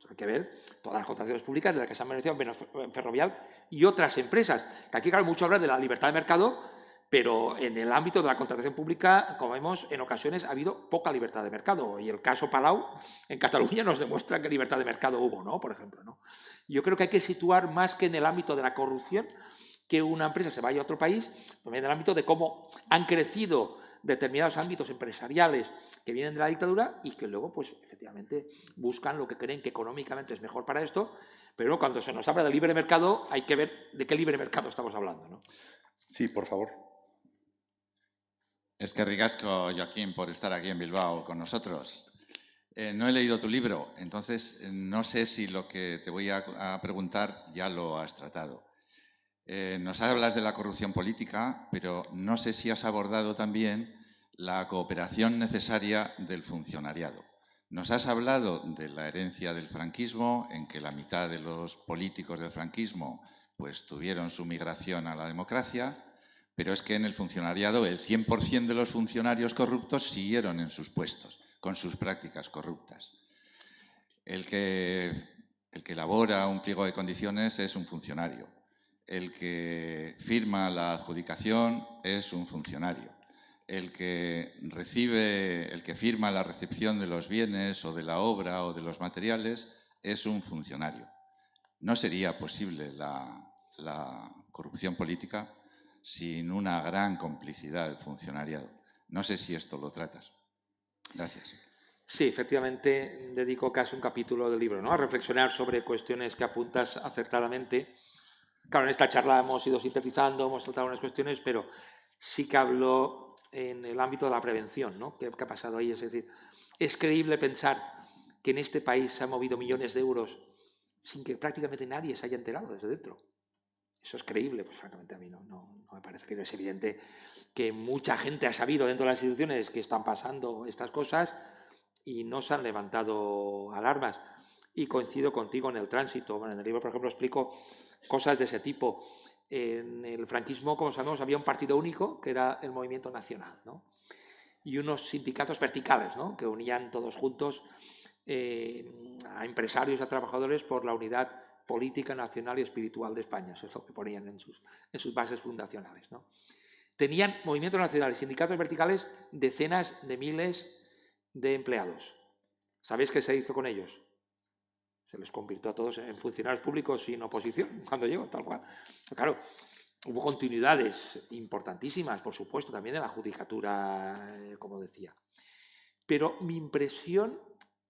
Hay que ver todas las contrataciones públicas de las que se han beneficiado Ferrovial y otras empresas. Que aquí, claro, mucho hablar de la libertad de mercado, pero en el ámbito de la contratación pública, como vemos, en ocasiones ha habido poca libertad de mercado. Y el caso Palau en Cataluña nos demuestra que libertad de mercado hubo, ¿no? Por ejemplo, ¿no? Yo creo que hay que situar más que en el ámbito de la corrupción, que una empresa se vaya a otro país, también en el ámbito de cómo han crecido determinados ámbitos empresariales que vienen de la dictadura y que luego, pues, efectivamente, buscan lo que creen que económicamente es mejor para esto, pero cuando se nos habla de libre mercado hay que ver de qué libre mercado estamos hablando, ¿no? Sí, por favor. Es que ricasco, Joaquín, por estar aquí en Bilbao con nosotros. No he leído tu libro, entonces no sé si lo que te voy a preguntar ya lo has tratado. Nos hablas de la corrupción política, pero no sé si has abordado también la cooperación necesaria del funcionariado. Nos has hablado de la herencia del franquismo, en que la mitad de los políticos del franquismo pues, tuvieron su migración a la democracia, pero es que en el funcionariado el 100% de los funcionarios corruptos siguieron en sus puestos, con sus prácticas corruptas. El que elabora un pliego de condiciones es un funcionario. El que firma la adjudicación es un funcionario. El que firma la recepción de los bienes o de la obra o de los materiales es un funcionario. ¿No sería posible la corrupción política sin una gran complicidad del funcionariado? No sé si esto lo tratas. Gracias. Sí, efectivamente, dedico casi un capítulo del libro, ¿no?, a reflexionar sobre cuestiones que apuntas acertadamente. Claro, en esta charla hemos ido sintetizando, hemos tratado unas cuestiones, pero sí que hablo en el ámbito de la prevención, ¿no? ¿Qué ha pasado ahí? Es decir, es creíble pensar que en este país se han movido millones de euros sin que prácticamente nadie se haya enterado desde dentro. Eso es creíble, pues francamente a mí no me parece que no es evidente que mucha gente ha sabido dentro de las instituciones que están pasando estas cosas y no se han levantado alarmas. Y coincido contigo en el tránsito. Bueno, en el libro, por ejemplo, explico cosas de ese tipo. En el franquismo, como sabemos, había un partido único, que era el Movimiento Nacional, ¿no?, y unos sindicatos verticales, ¿no?, que unían todos juntos a empresarios y a trabajadores por la unidad política, nacional y espiritual de España. Eso es lo que ponían en sus bases fundacionales, ¿no? Tenían movimientos nacionales, sindicatos verticales, decenas de miles de empleados. ¿Sabéis qué se hizo con ellos? Se les convirtió a todos en funcionarios públicos sin oposición cuando llegó, tal cual. Claro, hubo continuidades importantísimas, por supuesto, también en la judicatura, como decía. Pero mi impresión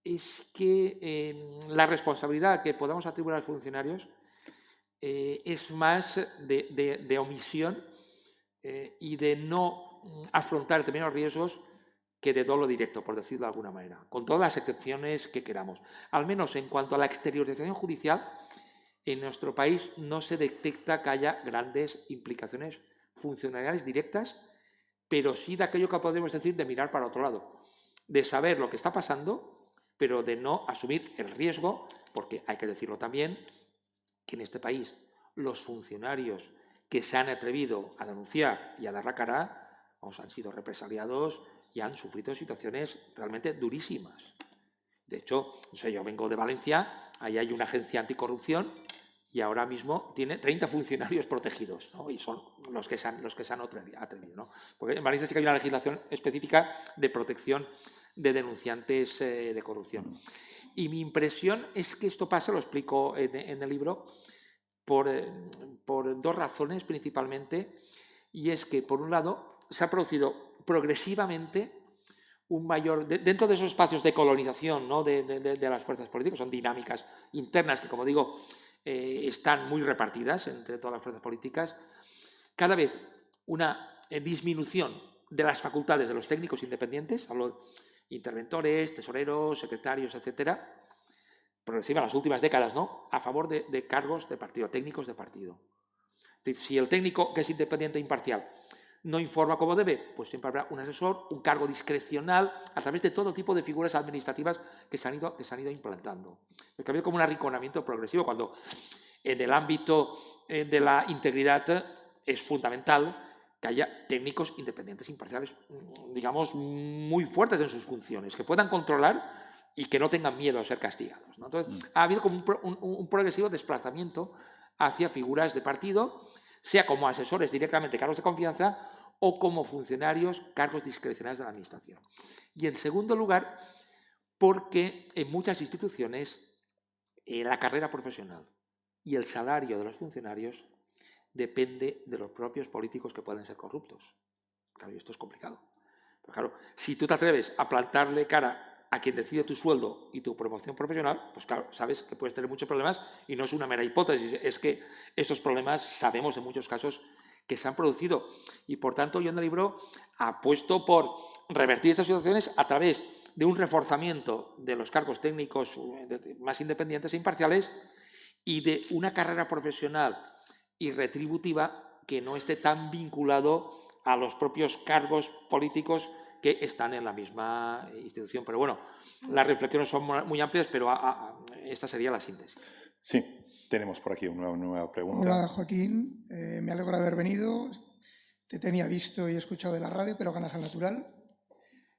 es que la responsabilidad que podamos atribuir a los funcionarios es más de omisión y de no afrontar determinados riesgos que de dolo directo, por decirlo de alguna manera, con todas las excepciones que queramos. Al menos en cuanto a la exteriorización judicial, en nuestro país no se detecta que haya grandes implicaciones funcionariales directas, pero sí de aquello que podemos decir de mirar para otro lado, de saber lo que está pasando, pero de no asumir el riesgo, porque hay que decirlo también, que en este país los funcionarios que se han atrevido a denunciar y a dar la cara han sido represaliados y han sufrido situaciones realmente durísimas. De hecho, no sé, yo vengo de Valencia, ahí hay una agencia anticorrupción y ahora mismo tiene 30 funcionarios protegidos, ¿no?, y son los que se han atrevido, ¿no? Porque en Valencia sí que hay una legislación específica de protección de denunciantes de corrupción. Y mi impresión es que esto pasa, lo explico en el libro, por dos razones principalmente, y es que, por un lado, se ha producido progresivamente un mayor, dentro de esos espacios de colonización, ¿no?, de las fuerzas políticas, son dinámicas internas que, como digo, están muy repartidas entre todas las fuerzas políticas, cada vez una disminución de las facultades de los técnicos independientes, hablo de interventores, tesoreros, secretarios, etcétera, progresiva en las últimas décadas, ¿no?, a favor de cargos de partido, técnicos de partido. Es decir, si el técnico, que es independiente e imparcial, no informa como debe, pues siempre habrá un asesor, un cargo discrecional, a través de todo tipo de figuras administrativas que se han ido implantando. Porque ha habido como un arrinconamiento progresivo, cuando en el ámbito de la integridad es fundamental que haya técnicos independientes, imparciales, digamos, muy fuertes en sus funciones, que puedan controlar y que no tengan miedo a ser castigados, ¿no? Entonces, ha habido como un progresivo desplazamiento hacia figuras de partido, sea como asesores directamente, cargos de confianza, o como funcionarios, cargos discrecionales de la administración. Y en segundo lugar, porque en muchas instituciones la carrera profesional y el salario de los funcionarios depende de los propios políticos que pueden ser corruptos. Claro, y esto es complicado. Pero claro, si tú te atreves a plantarle cara a quien decide tu sueldo y tu promoción profesional, pues claro, sabes que puedes tener muchos problemas y no es una mera hipótesis, es que esos problemas sabemos en muchos casos que se han producido. Y por tanto, yo en el libro apuesto por revertir estas situaciones a través de un reforzamiento de los cargos técnicos más independientes e imparciales y de una carrera profesional y retributiva que no esté tan vinculado a los propios cargos políticos que están en la misma institución. Pero bueno, las reflexiones son muy amplias, pero esta sería la síntesis. Sí, tenemos por aquí una nueva pregunta. Hola, Joaquín. Me alegro de haber venido. Te tenía visto y escuchado de la radio, pero ganas al natural.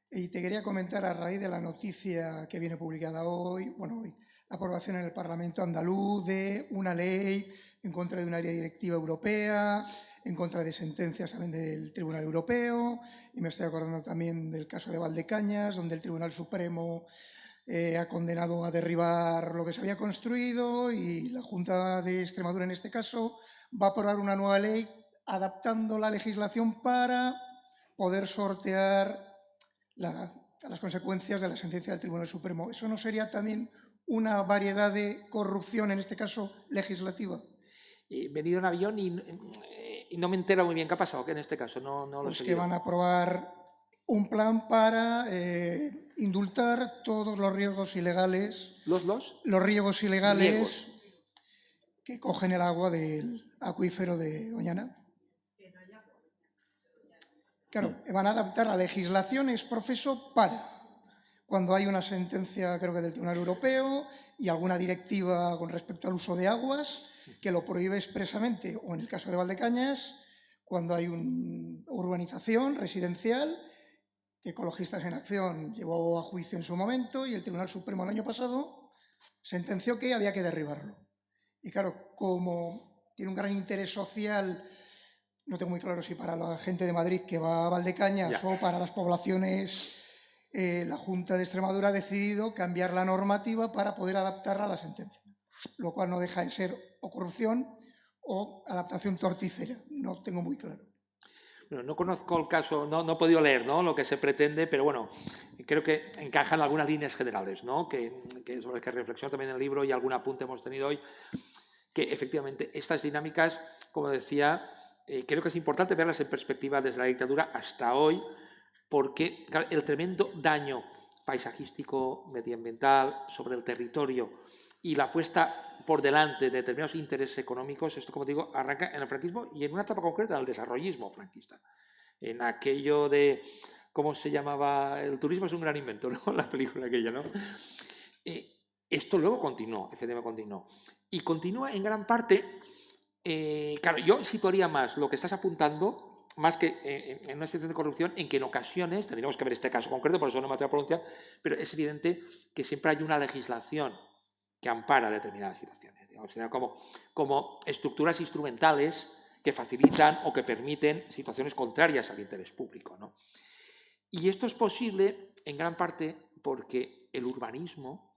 Y te quería comentar a raíz de la noticia que viene publicada hoy, la aprobación en el Parlamento andaluz de una ley en contra de un área directiva europea, en contra de sentencias también del Tribunal Europeo, y me estoy acordando también del caso de Valdecañas, donde el Tribunal Supremo ha condenado a derribar lo que se había construido y la Junta de Extremadura, en este caso, va a aprobar una nueva ley adaptando la legislación para poder sortear las consecuencias de la sentencia del Tribunal Supremo. ¿Eso no sería también una variedad de corrupción, en este caso legislativa? He venido en avión y no me entero muy bien qué ha pasado, que en este caso no lo sé. Pues que van a aprobar un plan para indultar todos los riegos ilegales. ¿Los riegos ilegales que cogen el agua del acuífero de Doñana. Claro, van a adaptar a legislaciones profeso para cuando hay una sentencia, creo que del Tribunal Europeo, y alguna directiva con respecto al uso de aguas que lo prohíbe expresamente, o en el caso de Valdecañas, cuando hay una urbanización residencial que Ecologistas en Acción llevó a juicio en su momento y el Tribunal Supremo el año pasado sentenció que había que derribarlo. Y claro, como tiene un gran interés social, no tengo muy claro si para la gente de Madrid que va a Valdecañas o para las poblaciones, la Junta de Extremadura ha decidido cambiar la normativa para poder adaptarla a la sentencia, lo cual no deja de ser o corrupción o adaptación torticera. No tengo muy claro. Bueno, no conozco el caso, no he podido leer, ¿no?, lo que se pretende, pero bueno, creo que encajan algunas líneas generales, ¿no?, que sobre las que reflexiono también en el libro y algún apunte hemos tenido hoy, que efectivamente estas dinámicas, como decía, creo que es importante verlas en perspectiva desde la dictadura hasta hoy, porque claro, el tremendo daño paisajístico, medioambiental, sobre el territorio y la puesta por delante de determinados intereses económicos, esto, como digo, arranca en el franquismo y en una etapa concreta, en el desarrollismo franquista. En aquello de, ¿cómo se llamaba? El turismo es un gran invento, ¿no? La película aquella, ¿no? Esto luego continuó, efectivamente continuó. Y continúa en gran parte, claro, yo situaría más lo que estás apuntando, más que en una situación de corrupción, en que en ocasiones, tendríamos que ver este caso concreto, por eso no me atrevo a pronunciar, pero es evidente que siempre hay una legislación que ampara determinadas situaciones, digamos, como estructuras instrumentales que facilitan o que permiten situaciones contrarias al interés público, ¿no? Y esto es posible en gran parte porque el urbanismo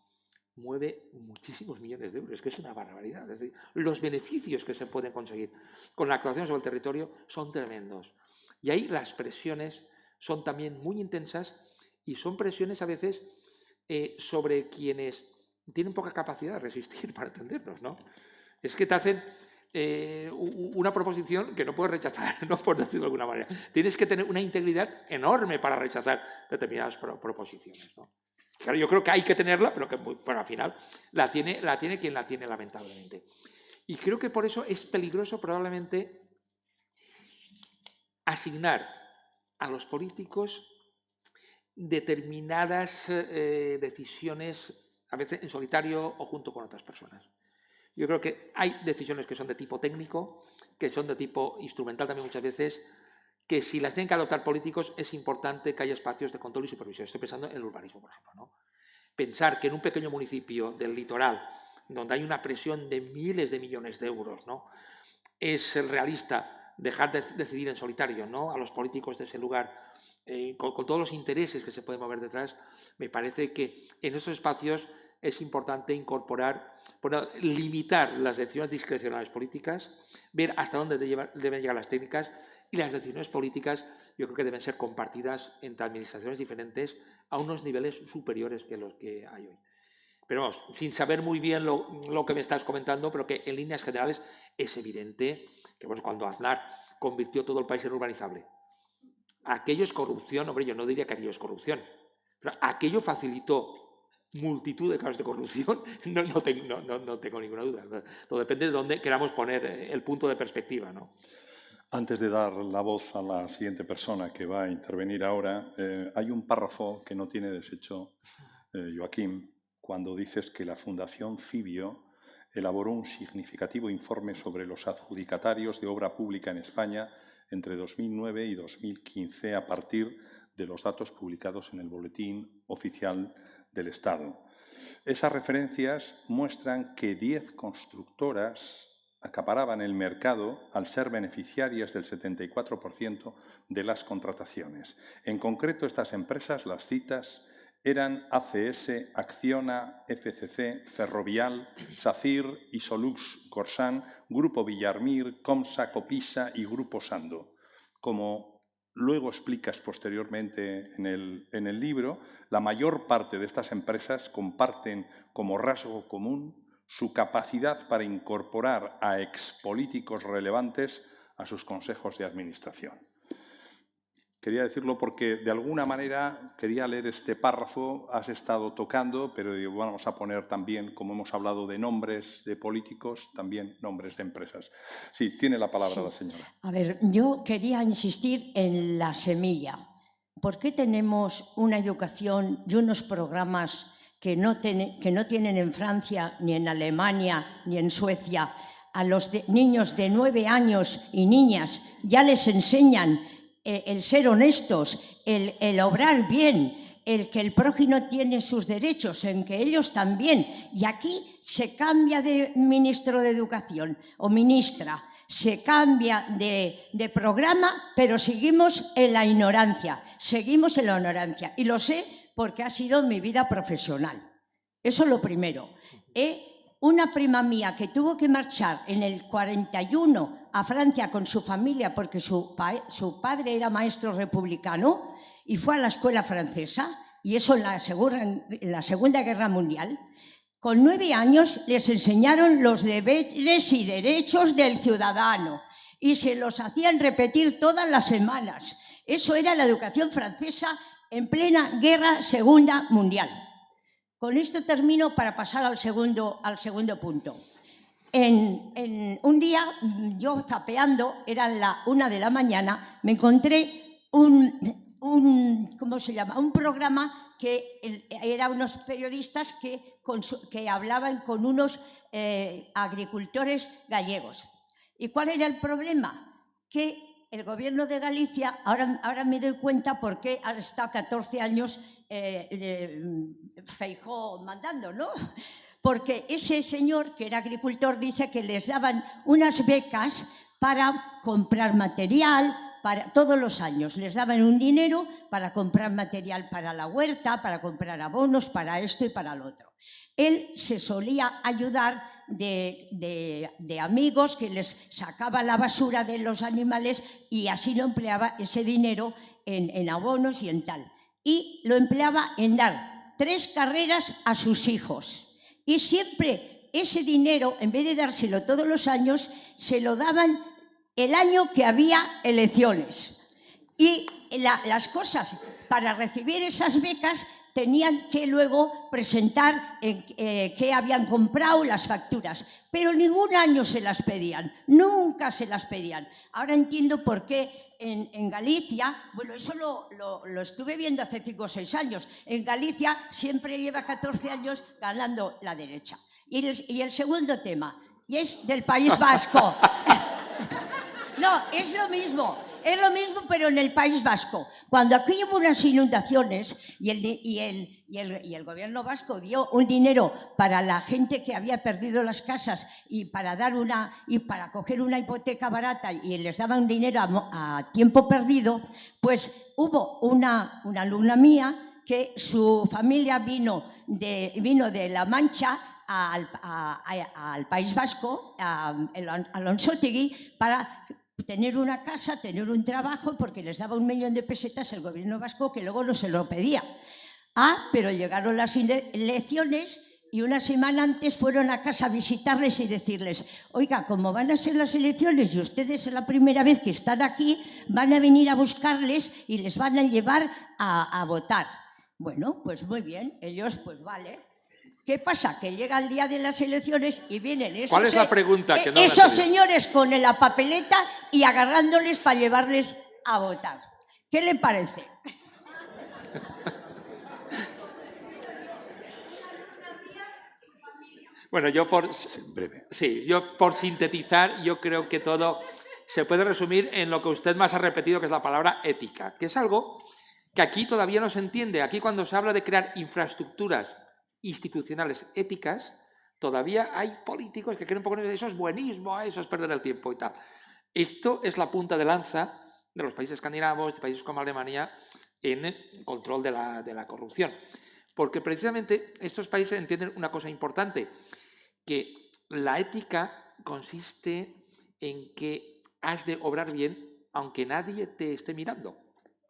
mueve muchísimos millones de euros, es que es una barbaridad. Es decir, los beneficios que se pueden conseguir con la actuación sobre el territorio son tremendos. Y ahí las presiones son también muy intensas y son presiones a veces sobre quienes tienen poca capacidad de resistir, para entendernos, ¿no? Es que te hacen una proposición que no puedes rechazar, no por decirlo de alguna manera. Tienes que tener una integridad enorme para rechazar determinadas proposiciones, ¿no? Claro, yo creo que hay que tenerla, pero que al final la tiene quien la tiene, lamentablemente. Y creo que por eso es peligroso probablemente asignar a los políticos determinadas decisiones, a veces en solitario o junto con otras personas. Yo creo que hay decisiones que son de tipo técnico, que son de tipo instrumental también muchas veces, que si las tienen que adoptar políticos es importante que haya espacios de control y supervisión. Estoy pensando en el urbanismo, por ejemplo, ¿no? Pensar que en un pequeño municipio del litoral, donde hay una presión de miles de millones de euros, ¿no?, es realista dejar de decidir en solitario, ¿no?, a los políticos de ese lugar, con todos los intereses que se pueden mover detrás. Me parece que en esos espacios es importante incorporar, limitar las decisiones discrecionales políticas, ver hasta dónde deben llegar las técnicas, y las decisiones políticas yo creo que deben ser compartidas entre administraciones diferentes a unos niveles superiores que los que hay hoy. Pero vamos, sin saber muy bien lo que me estás comentando, pero que en líneas generales es evidente que bueno, cuando Aznar convirtió todo el país en urbanizable, aquello es corrupción. Hombre, yo no diría que aquello es corrupción, pero aquello facilitó multitud de casos de corrupción, no tengo ninguna duda. Todo depende de dónde queramos poner el punto de perspectiva, ¿no? Antes de dar la voz a la siguiente persona que va a intervenir ahora, hay un párrafo que no tiene deshecho, Joaquín, cuando dices que la Fundación Cibio elaboró un significativo informe sobre los adjudicatarios de obra pública en España entre 2009 y 2015 a partir de los datos publicados en el Boletín Oficial del Estado. Esas referencias muestran que 10 constructoras acaparaban el mercado al ser beneficiarias del 74% de las contrataciones. En concreto, estas empresas, las citas, eran ACS, Acciona, FCC, Ferrovial, SACIR, Isolux, Corsan, Grupo Villarmir, Comsa, Copisa y Grupo Sando. Como luego explicas posteriormente en el libro, la mayor parte de estas empresas comparten como rasgo común su capacidad para incorporar a expolíticos relevantes a sus consejos de administración. Quería decirlo porque, de alguna manera, quería leer este párrafo, has estado tocando, pero vamos a poner también, como hemos hablado de nombres de políticos, también nombres de empresas. Sí, tiene la palabra la señora. A ver, yo quería insistir en la semilla. ¿Por qué tenemos una educación y unos programas que no tienen en Francia, ni en Alemania, ni en Suecia? A los niños de 9 años y niñas ya les enseñan el ser honestos, el obrar bien, el que el prójimo tiene sus derechos, en que ellos también. Y aquí se cambia de ministro de Educación o ministra, se cambia de programa, pero seguimos en la ignorancia, Y lo sé porque ha sido mi vida profesional. Eso es lo primero. Una prima mía que tuvo que marchar en el 41 a Francia con su familia porque su padre era maestro republicano y fue a la escuela francesa, y eso en la Segunda Guerra Mundial. Con 9 años les enseñaron los deberes y derechos del ciudadano y se los hacían repetir todas las semanas. Eso era la educación francesa en plena Guerra Segunda Mundial. Con esto termino para pasar al segundo punto. Un día, yo zapeando, era la 1 de la mañana, me encontré ¿cómo se llama? Un programa que eran unos periodistas que hablaban con unos agricultores gallegos. ¿Y cuál era el problema? Que el gobierno de Galicia, ahora me doy cuenta por qué ha estado 14 años Feijóo mandando, ¿no? Porque ese señor que era agricultor dice que les daban unas becas para comprar material, todos los años les daban un dinero para comprar material para la huerta, para comprar abonos, para esto y para lo otro. Él se solía ayudar de amigos que les sacaba la basura de los animales y así lo empleaba ese dinero en abonos y en tal. Y lo empleaba en dar 3 carreras a sus hijos. Y siempre ese dinero, en vez de dárselo todos los años, se lo daban el año que había elecciones. Y las cosas, para recibir esas becas, tenían que luego presentar qué habían comprado, las facturas. Pero ningún año se las pedían, nunca se las pedían. Ahora entiendo por qué en Galicia, bueno, eso lo estuve viendo hace 5 o 6 años, en Galicia siempre lleva 14 años ganando la derecha. Y el segundo tema, y es del País Vasco. No, es lo mismo, pero en el País Vasco. Cuando aquí hubo unas inundaciones y el gobierno vasco dio un dinero para la gente que había perdido las casas y para coger una hipoteca barata y les daban dinero a tiempo perdido, pues hubo una alumna mía que su familia vino de La Mancha al País Vasco, a Alonsotegi, para tener una casa, tener un trabajo, porque les daba 1 millón de pesetas el gobierno vasco, que luego no se lo pedía. Pero llegaron las elecciones y una semana antes fueron a casa a visitarles y decirles: oiga, como van a ser las elecciones y ustedes es la primera vez que están aquí, van a venir a buscarles y les van a llevar a votar. Bueno, pues muy bien, ellos pues vale. ¿Qué pasa? Que llega el día de las elecciones y vienen esos, ¿Cuál es la pregunta que no esos señores con la papeleta y agarrándoles para llevarles a votar. ¿Qué le parece? Bueno, yo por sintetizar, yo creo que todo se puede resumir en lo que usted más ha repetido, que es la palabra ética, que es algo que aquí todavía no se entiende. Aquí, cuando se habla de crear infraestructuras institucionales éticas, todavía hay políticos que creen un poco en eso, es buenismo, eso es perder el tiempo y tal. Esto es la punta de lanza de los países escandinavos, de países como Alemania, en el control de la corrupción. Porque precisamente estos países entienden una cosa importante, que la ética consiste en que has de obrar bien aunque nadie te esté mirando.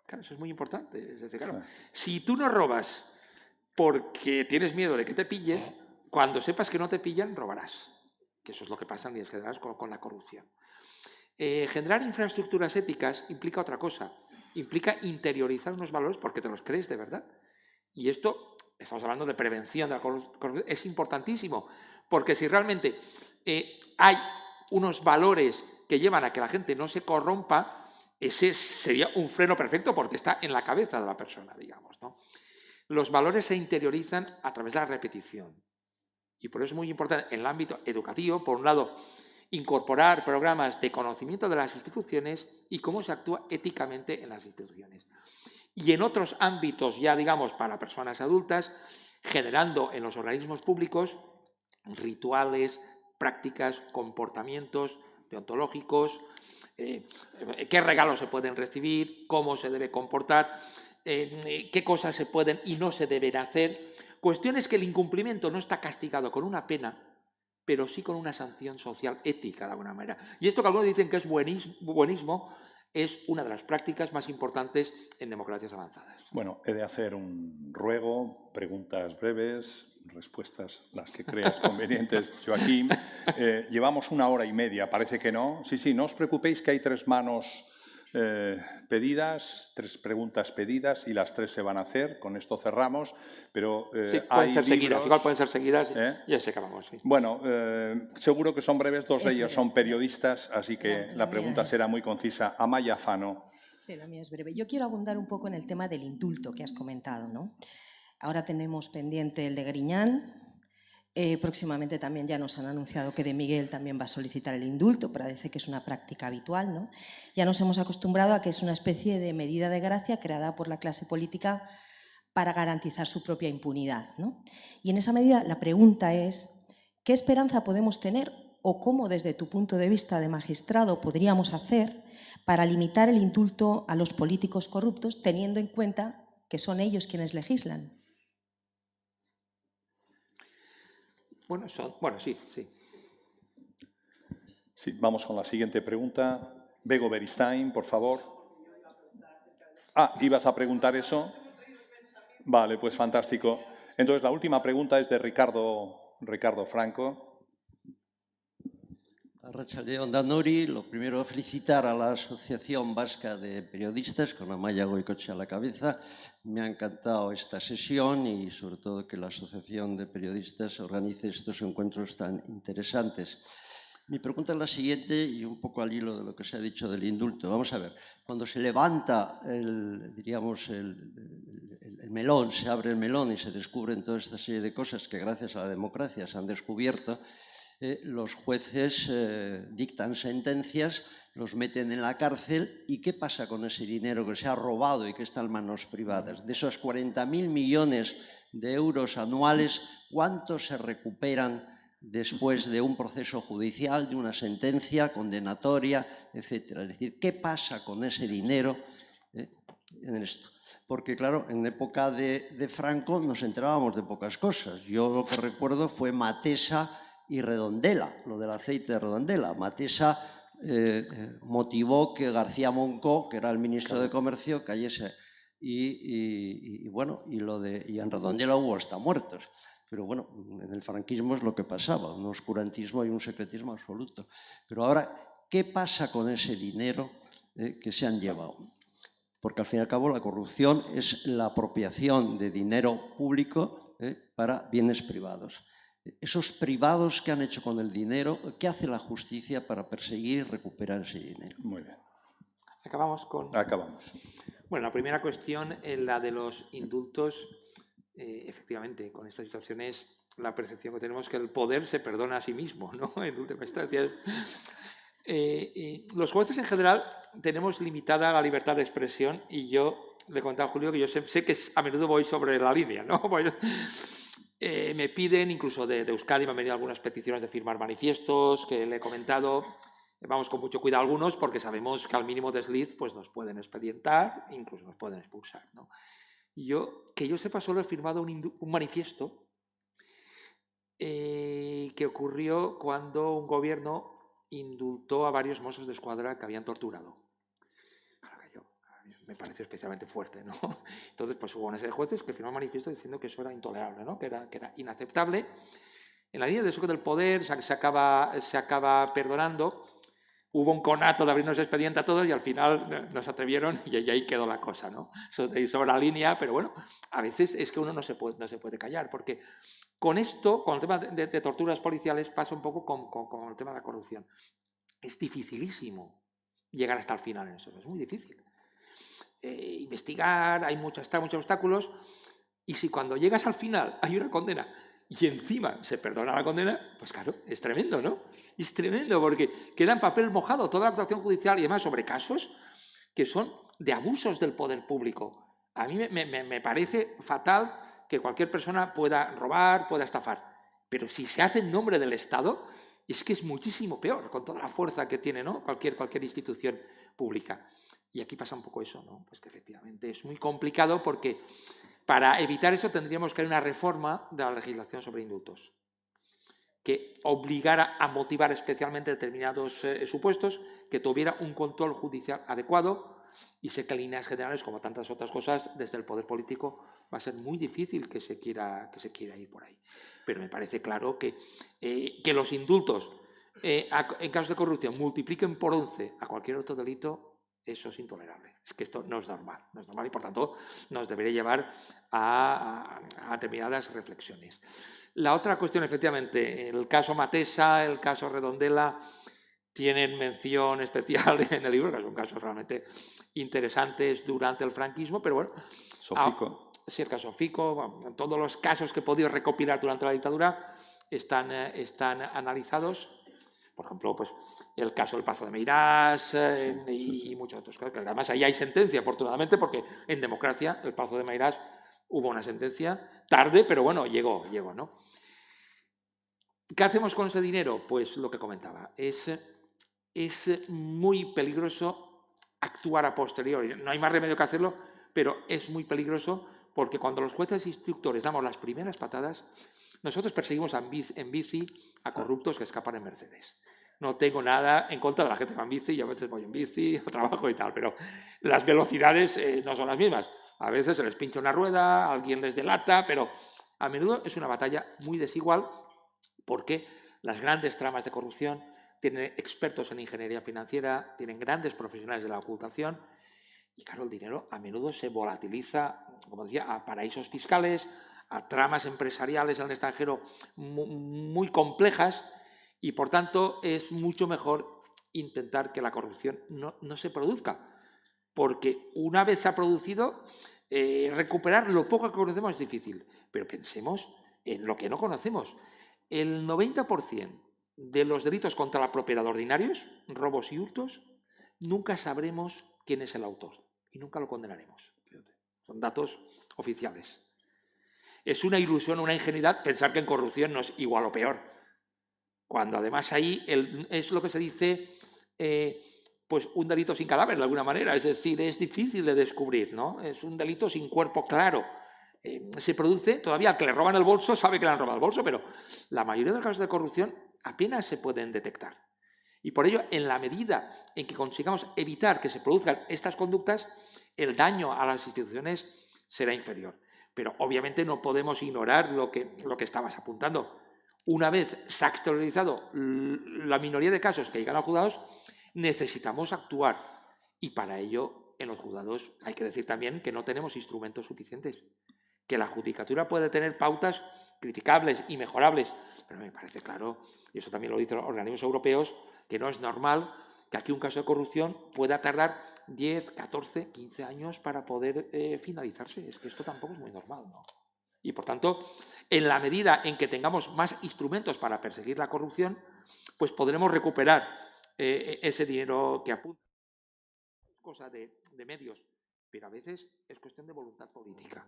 Claro, eso es muy importante. Es decir, claro, si tú no robas porque tienes miedo de que te pillen, cuando sepas que no te pillan, robarás. Que eso es lo que pasa en líneas generales con la corrupción. Generar infraestructuras éticas implica otra cosa. Implica interiorizar unos valores porque te los crees de verdad. Y esto, estamos hablando de prevención de la corrupción, es importantísimo. Porque si realmente hay unos valores que llevan a que la gente no se corrompa, ese sería un freno perfecto porque está en la cabeza de la persona, digamos, ¿no? Los valores se interiorizan a través de la repetición. Y por eso es muy importante en el ámbito educativo, por un lado, incorporar programas de conocimiento de las instituciones y cómo se actúa éticamente en las instituciones. Y en otros ámbitos, ya digamos, para personas adultas, generando en los organismos públicos rituales, prácticas, comportamientos deontológicos, qué regalos se pueden recibir, cómo se debe comportar, qué cosas se pueden y no se deben hacer. Cuestiones que el incumplimiento no está castigado con una pena, pero sí con una sanción social ética, de alguna manera. Y esto que algunos dicen que es buenismo, es una de las prácticas más importantes en democracias avanzadas. Bueno, he de hacer un ruego, preguntas breves, respuestas las que creas convenientes, Joaquín. Llevamos 1 hora y media, parece que no. Sí, no os preocupéis que hay 3 manos pedidas, 3 preguntas pedidas y las 3 se van a hacer. Con esto cerramos, pero sí, pueden ser seguidas, igual pueden ser seguidas y así acabamos. Sí. Bueno, seguro que son breves, 2 de ellos son periodistas, así que la pregunta será muy concisa. Amaya Fano. Sí, la mía es breve. Yo quiero abundar un poco en el tema del indulto que has comentado, ¿no? Ahora tenemos pendiente el de Griñán. Próximamente también ya nos han anunciado que de Miguel también va a solicitar el indulto, parece que es una práctica habitual, ¿no? Ya nos hemos acostumbrado a que es una especie de medida de gracia creada por la clase política para garantizar su propia impunidad, ¿no? Y en esa medida la pregunta es, ¿qué esperanza podemos tener o cómo desde tu punto de vista de magistrado podríamos hacer para limitar el indulto a los políticos corruptos, teniendo en cuenta que son ellos quienes legislan? Bueno, sí. Sí, vamos con la siguiente pregunta. Bego Beristain, por favor. ¿Ibas a preguntar eso? Vale, pues fantástico. Entonces, la última pregunta es de Ricardo Franco. Arratsaldeon Danori, lo primero felicitar a la Asociación Vasca de Periodistas con Amaya Goicoechea a la cabeza. Me ha encantado esta sesión y sobre todo que la Asociación de Periodistas organice estos encuentros tan interesantes. Mi pregunta es la siguiente y un poco al hilo de lo que se ha dicho del indulto. Vamos a ver, cuando se levanta el melón, se abre el melón y se descubren toda esta serie de cosas que gracias a la democracia se han descubierto, los jueces dictan sentencias, los meten en la cárcel y ¿qué pasa con ese dinero que se ha robado y que está en manos privadas? De esos 40.000 millones de euros anuales, ¿cuántos se recuperan después de un proceso judicial, de una sentencia condenatoria, etcétera? Es decir, ¿qué pasa con ese dinero en esto. Porque, claro, en época de Franco nos enterábamos de pocas cosas. Yo lo que recuerdo fue Matesa y Redondela, lo del aceite de Redondela. Matesa motivó que García Moncó, que era el ministro de Comercio, cayese. Y en Redondela hubo hasta muertos. Pero bueno, en el franquismo es lo que pasaba, un oscurantismo y un secretismo absoluto. Pero ahora, ¿qué pasa con ese dinero que se han llevado? Porque al fin y al cabo la corrupción es la apropiación de dinero público para bienes privados. Esos privados que han hecho con el dinero, ¿qué hace la justicia para perseguir y recuperar ese dinero? Muy bien. Acabamos con... Acabamos. Bueno, la primera cuestión, la de los indultos, efectivamente, con esta situación es la percepción que tenemos que el poder se perdona a sí mismo, ¿no? En última instancia. Los jueces en general tenemos limitada la libertad de expresión y yo le contaba a Julio que yo sé que a menudo voy sobre la línea, ¿no? Me piden, incluso de Euskadi, me han venido algunas peticiones de firmar manifiestos que le he comentado. Vamos con mucho cuidado algunos porque sabemos que al mínimo desliz pues nos pueden expedientar, incluso nos pueden expulsar, ¿no? Que yo sepa, solo he firmado un manifiesto que ocurrió cuando un gobierno indultó a varios mozos de escuadra que habían torturado. Claro, a mí me pareció especialmente fuerte, ¿no? Entonces, pues hubo una serie de jueces que firmaron un manifiesto diciendo que eso era intolerable, ¿no? que era inaceptable. En la línea de eso del poder se acaba perdonando. Hubo un conato de abrirnos expediente a todos y al final nos atrevieron y ahí quedó la cosa, ¿no? Sobre la línea, pero bueno, a veces es que uno no se puede callar, porque con esto, con el tema de torturas policiales, pasa un poco con el tema de la corrupción. Es dificilísimo llegar hasta el final en eso, es muy difícil. Investigar, hay muchos obstáculos, y si cuando llegas al final hay una condena y encima se perdona la condena, pues claro, es tremendo, ¿no? Es tremendo porque queda en papel mojado toda la actuación judicial y además sobre casos que son de abusos del poder público. A mí me parece fatal que cualquier persona pueda robar, pueda estafar, pero si se hace en nombre del Estado, es que es muchísimo peor, con toda la fuerza que tiene, ¿no? cualquier institución pública. Y aquí pasa un poco eso, ¿no? Pues que efectivamente es muy complicado porque para evitar eso tendríamos que hacer una reforma de la legislación sobre indultos que obligara a motivar especialmente determinados supuestos, que tuviera un control judicial adecuado, y sé que en líneas generales, como tantas otras cosas, desde el poder político va a ser muy difícil que se quiera ir por ahí. Pero me parece claro que los indultos en casos de corrupción multipliquen por 11 a cualquier otro delito, eso es intolerable. Es que esto no es normal y por tanto nos debería llevar a determinadas reflexiones. La otra cuestión, efectivamente, el caso Matesa, el caso Redondela, tienen mención especial en el libro, que son casos realmente interesantes durante el franquismo, pero bueno. Sofico. Sí, el caso Fico, bueno, todos los casos que he podido recopilar durante la dictadura están analizados. Por ejemplo, pues el caso del Pazo de Meirás y muchos otros. Claro, que además ahí hay sentencia, afortunadamente, porque en democracia el Pazo de Meirás hubo una sentencia, tarde, pero bueno, llegó, ¿no? ¿Qué hacemos con ese dinero? Pues lo que comentaba, es muy peligroso actuar a posteriori. No hay más remedio que hacerlo, pero es muy peligroso porque cuando los jueces instructores damos las primeras patadas, nosotros perseguimos en bici a corruptos que escapan en Mercedes. No tengo nada en contra de la gente que va en bici, yo a veces voy en bici, trabajo y tal, pero las velocidades no son las mismas. A veces se les pincha una rueda, alguien les delata, pero a menudo es una batalla muy desigual porque las grandes tramas de corrupción tienen expertos en ingeniería financiera, tienen grandes profesionales de la ocultación y, claro, el dinero a menudo se volatiliza, como decía, a paraísos fiscales, a tramas empresariales en el extranjero muy complejas y, por tanto, es mucho mejor intentar que la corrupción no se produzca. Porque una vez se ha producido, recuperar lo poco que conocemos es difícil. Pero pensemos en lo que no conocemos. El 90% de los delitos contra la propiedad ordinarios, robos y hurtos, nunca sabremos quién es el autor y nunca lo condenaremos. Son datos oficiales. Es una ilusión, una ingenuidad pensar que en corrupción no es igual o peor. Cuando además ahí es lo que se dice pues un delito sin cadáver, de alguna manera. Es decir, es difícil de descubrir, ¿no? Es un delito sin cuerpo claro. Se produce, todavía al que le roban el bolso sabe que le han robado el bolso, pero la mayoría de los casos de corrupción apenas se pueden detectar. Y por ello, en la medida en que consigamos evitar que se produzcan estas conductas, el daño a las instituciones será inferior. Pero obviamente no podemos ignorar lo que estabas apuntando. Una vez se ha exteriorizado la minoría de casos que llegan a los juzgados, necesitamos actuar. Y para ello, en los juzgados hay que decir también que no tenemos instrumentos suficientes. Que la judicatura puede tener pautas criticables y mejorables, pero me parece claro, y eso también lo dicen los organismos europeos, que no es normal que aquí un caso de corrupción pueda tardar 10, 14, 15 años para poder finalizarse. Es que esto tampoco es muy normal, ¿no? Y, por tanto, en la medida en que tengamos más instrumentos para perseguir la corrupción, pues podremos recuperar ese dinero que apunta. Es cosa de medios, pero a veces es cuestión de voluntad política.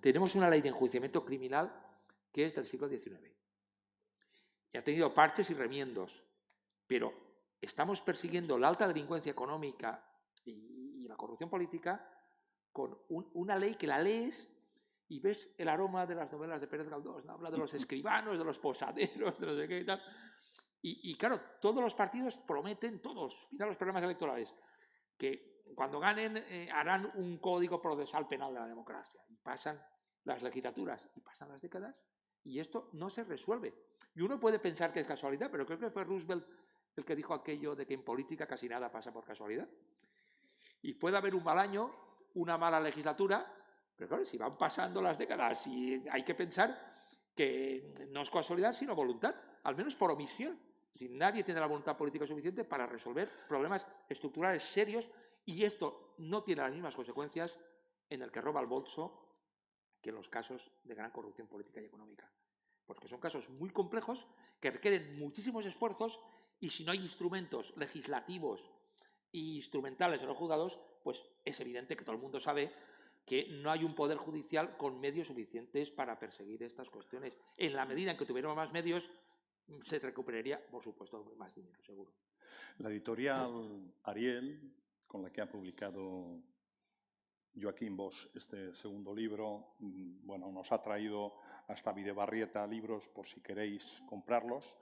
Tenemos una ley de enjuiciamiento criminal que es del siglo XIX. Y ha tenido parches y remiendos, pero estamos persiguiendo la alta delincuencia económica y la corrupción política con una ley que la lees y ves el aroma de las novelas de Pérez Galdós, ¿no? Habla de los escribanos, de los posaderos, de no sé qué y tal. Y claro, todos los partidos prometen, todos, mira los programas electorales, que cuando ganen harán un código procesal penal de la democracia. Y pasan las legislaturas y pasan las décadas y esto no se resuelve. Y uno puede pensar que es casualidad, pero creo que fue Roosevelt el que dijo aquello de que en política casi nada pasa por casualidad. Y puede haber un mal año, una mala legislatura, pero claro, si van pasando las décadas y hay que pensar que no es casualidad sino voluntad, al menos por omisión. Si nadie tiene la voluntad política suficiente para resolver problemas estructurales serios y esto no tiene las mismas consecuencias en el que roba el bolso que en los casos de gran corrupción política y económica. Porque son casos muy complejos que requieren muchísimos esfuerzos y si no hay instrumentos legislativos e instrumentales en los juzgados, pues es evidente que todo el mundo sabe que no hay un poder judicial con medios suficientes para perseguir estas cuestiones. En la medida en que tuviéramos más medios, se recuperaría, por supuesto, más dinero, seguro. La editorial Ariel, con la que ha publicado Joaquín Bosch este segundo libro, bueno, nos ha traído hasta Videbarrieta libros por si queréis comprarlos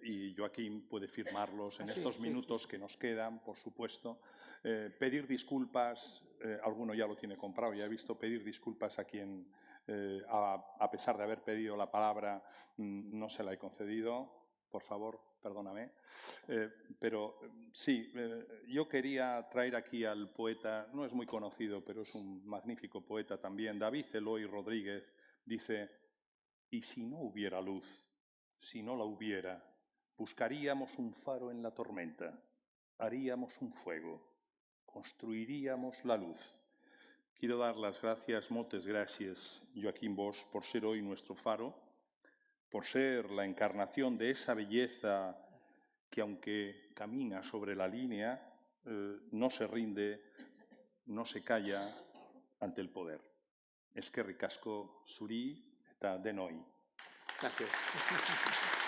y Joaquín puede firmarlos en estos minutos que nos quedan, por supuesto. Pedir disculpas, alguno ya lo tiene comprado, ya he visto pedir disculpas a quien, a pesar de haber pedido la palabra, no se la he concedido. Por favor, perdóname. Pero sí, yo quería traer aquí al poeta, no es muy conocido, pero es un magnífico poeta también, David Eloy Rodríguez, dice: y si no hubiera luz, si no la hubiera, buscaríamos un faro en la tormenta, haríamos un fuego, construiríamos la luz. Quiero dar las gracias, moltes gràcies, Joaquín Bosch, por ser hoy nuestro faro, por ser la encarnación de esa belleza que, aunque camina sobre la línea, no se rinde, no se calla ante el poder. Eskerrik asko zuri eta denoi. Gracias.